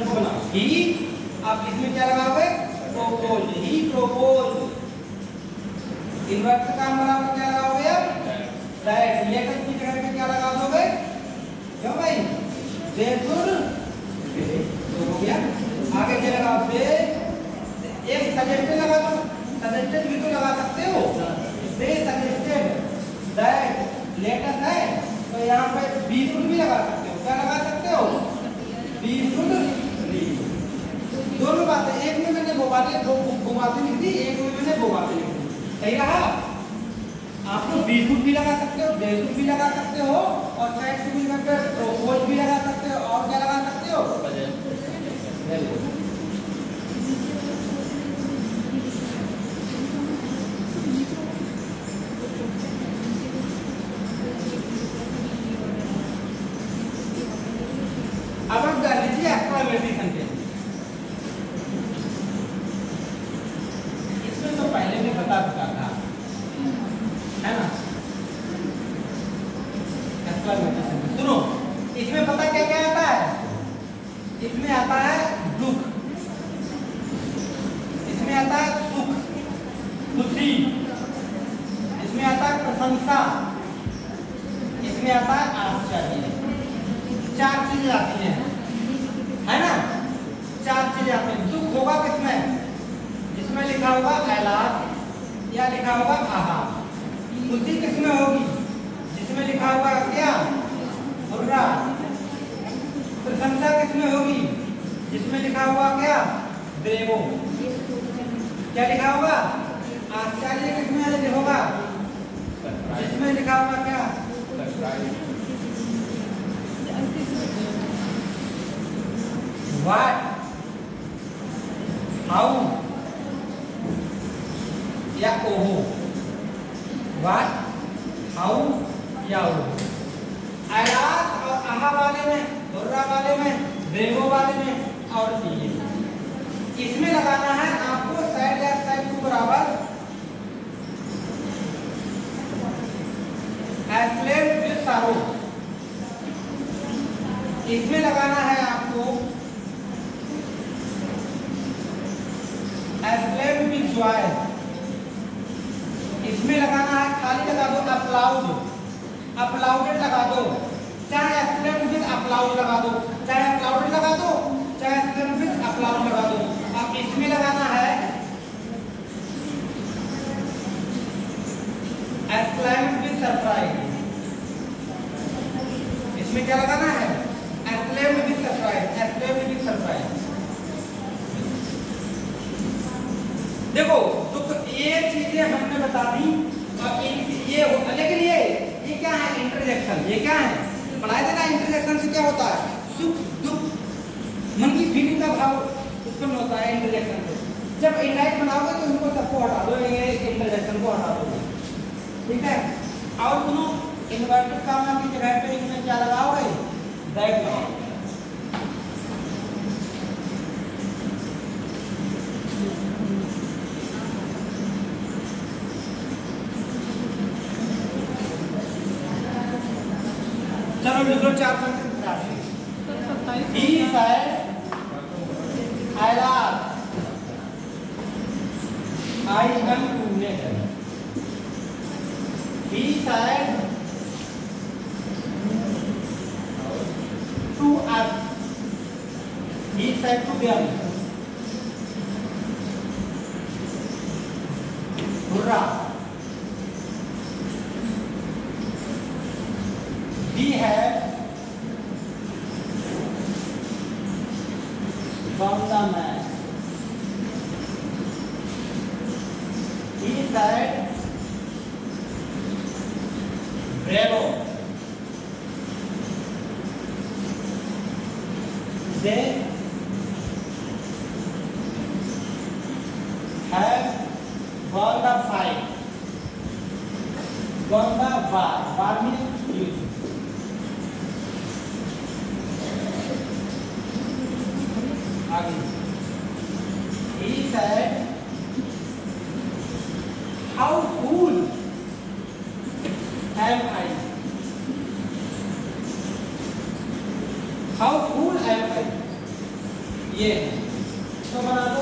बना ही आप इसमें क्या लगाओगे प्रोपोज ही प्रोपोज इन्वर्ट का काम बराबर क्या लगाओगे आप दैट लेटर की जगह पे क्या लगा दोगे क्यों भाई दे शुड तो हो गया आगे क्या लगाओ दे एक सजेस्टेड लगा दो सजेस्टेड भी तो लगा सकते हो दे सजेस्टेड दैट लेटर है तो यहाँ पे बी शुड भी लगा सकते हो क्या लगा सकते हो बी शुड दोनों बातें एक में मैंने वो बातें लिख दी एक में मैंने वो बातें लिख दी सही रहा आप तो बी शुड भी लगा सकते हो दे शुड भी लगा सकते हो और साइड से भी मतलब प्रोपोज भी लगा सकते हो और क्या लगा सकते हो अब आप जान लीजिए एक्सक्लेमेटरी सेंटेंस इसमें तो पहले भी बता चुका था है ना एक्सक्लेमेटरी सेंटेंस सुनो इसमें पता क्या क्या आता है इसमें आता है दुख इसमें आता है सुख खुशी इसमें आता है प्रशंसा इसमें आता है आश्चर्य चार चीजें आती हैं है ना चार चीजें आती हैं दुख होगा किसमें जिसमें लिखा होगा ऐलान या लिखा होगा आहा खुशी किसमें होगी जिसमें लिखा होगा क्या हुर्रा प्रशंसा किसमें होगी जिसमें लिखा होगा क्या ब्रेवो क्या लिखा होगा आश्चर्य किसमें होगा जिसमें लिखा होगा क्या What? How? या ओहो What? How? या ओहो ऐलान और आहा वाले में हुर्रा वाले में ब्रेवो वाले में और इसमें लगाना है आपको साइड या साइड को बराबर एक्सप्लेन विद सारो इसमें लगाना है आपको एक्सप्लेन विद जॉय इसमें लगाना है खाली लगा दो अप्लाउड अप्लाउडेड लगा दो चाहे एक्सप्लेन विद अप्लाउड लगा दो चाहे अप्लाउडेड लगा दो चाहे एक्सप्लेन विद अप्लाउड लगा दो आप इसमें लगाना है exclaimed with surprise। इसमें क्या लगाना है? exclaimed with surprise, exclaimed with surprise। देखो तो ये चीजें हमने बता दी और ये लेकिन ये क्या है? इंटरजेक्शन। ये क्या है? पढ़ाया था ना, इंटरजेक्शन से क्या होता है? सुख दुख मन की फीलिंग का भाव उत्पन्न होता है इंटरजेक्शन से। जब इनडायरेक्ट बनाओगे तो इनको सबको हटा दो, ये इंटरजेक्शन को हटा दोगे, ठीक है। और सुनो, इन्वर्टेड कॉमा की जगह पे इसमें क्या लगाओगे? दैट लगाओगे। चलो लिख लो 4 He said, I laughed. I am teenager. He said to us. He said to them, Hurrah! We have won the match. He said, bravo. They have won the fight. Won the war. War means youth. He said, how cool am I? How cool am I? ये तो बना दो।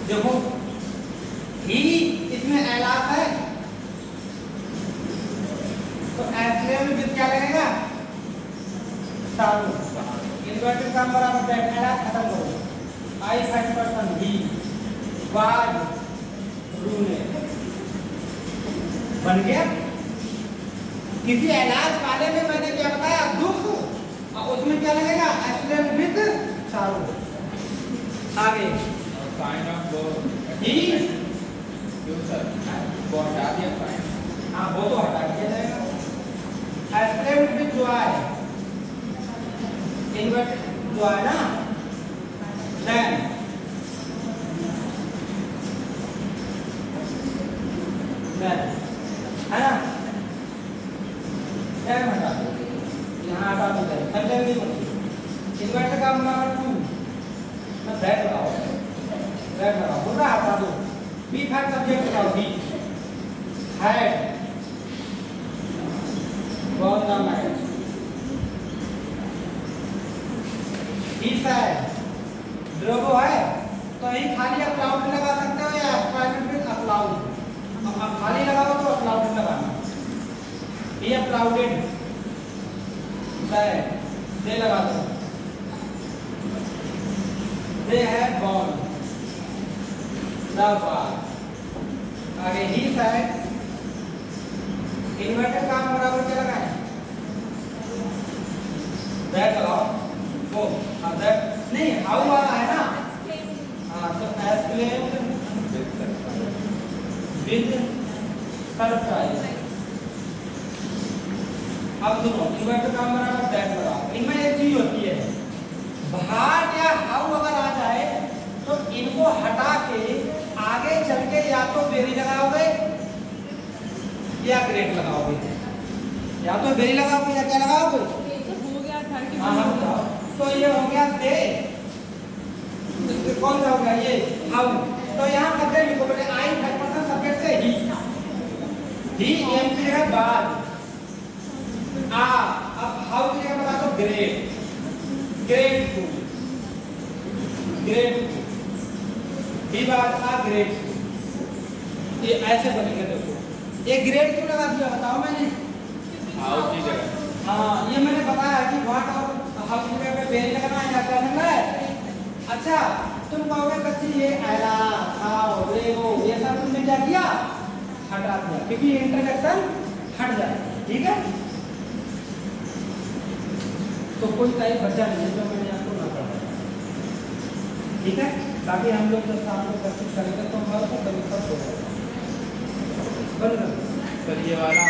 देखो ही इसमें एलाफ है तो एस्लेम में क्या लगेगा? सारू। इन्वर्टेड कॉमा बराबर दैट एलाफ खत्म करो। आई 5% ही वाज रूने बन गया। किसी एलाफ वाले में मैंने क्या बताया? दुख, और उसमें क्या लगेगा? एस्लेम विद सारू। आगे साइन ऑफ वो ही क्यों सर वो हटा दिया साइन। हाँ वो तो हटा दिया जाएगा। एस्लेम विद जॉय इन्वर्ट जॉय ना देन है ना देन हटा दो। यहाँ हटा दो देन नहीं होती। इन्वर्ट का नंबर 2 ना दैट लगाओ पूरा हटा दो। बी फाइव सब्जेक्ट लगाओ। Be had won the match. He said, Drogo है तो यही खाली अप्लाउड लगा सकते हो या प्राइवेट में अप्लाउड। अब खाली लगाओ तो अप्लाउड लगाना। ये अप्लाउडेड दे लगा दो। They had won the war. आगे he said, इन्वर्टेड काम बराबर क्या लगाए? दैट लगाओ। वो दैट नहीं हाउ वाला है ना। हाँ तो एस्क्लेम्ड विद सरप्राइज। अब सुनो, इन्वर्टेड काम बराबर दैट लगाओ। इनमें एक चीज होती है, भाट या हाउ अगर आ जाए तो इनको हटा के आगे चल के या तो वेरी लगाओगे या ग्रेट लगाओगे। या तो वेरी लगाओगे या क्या लगाओगे? हो गया था कि हाँ हाँ तो ये हो गया दे। कौन सा हो गया? ये हाउ। तो यहाँ सब्जेक्ट लिखो पहले। आई 5% सब्जेक्ट से ही एम की जगह बाद अब हाउ की जगह बता दो ग्रेट। ग्रेट भी बाद ग्रेट। ये ऐसे बनेंगे। देखो ये ग्रेड क्यों लगा दिया बताओ मैंने? हाउ की जगह हाँ, ये मैंने बताया कि व्हाट और हाउ जगह पे बेल लगना है या क्या लगना है। अच्छा, तुम कहोगे बच्चे ये एला हाउ रे वो ये सब तुमने क्या किया, हटा दिया, क्योंकि इंटरजेक्शन हट जाए। ठीक है, तो कोई टाइप बचा नहीं है जो मैंने आपको ना पढ़ाया। ठीक है, बाकी हम लोग जब शाम को प्रैक्टिस करेंगे तो हमारा तो कभी हो जाएगा। बंद कर सर ये वाला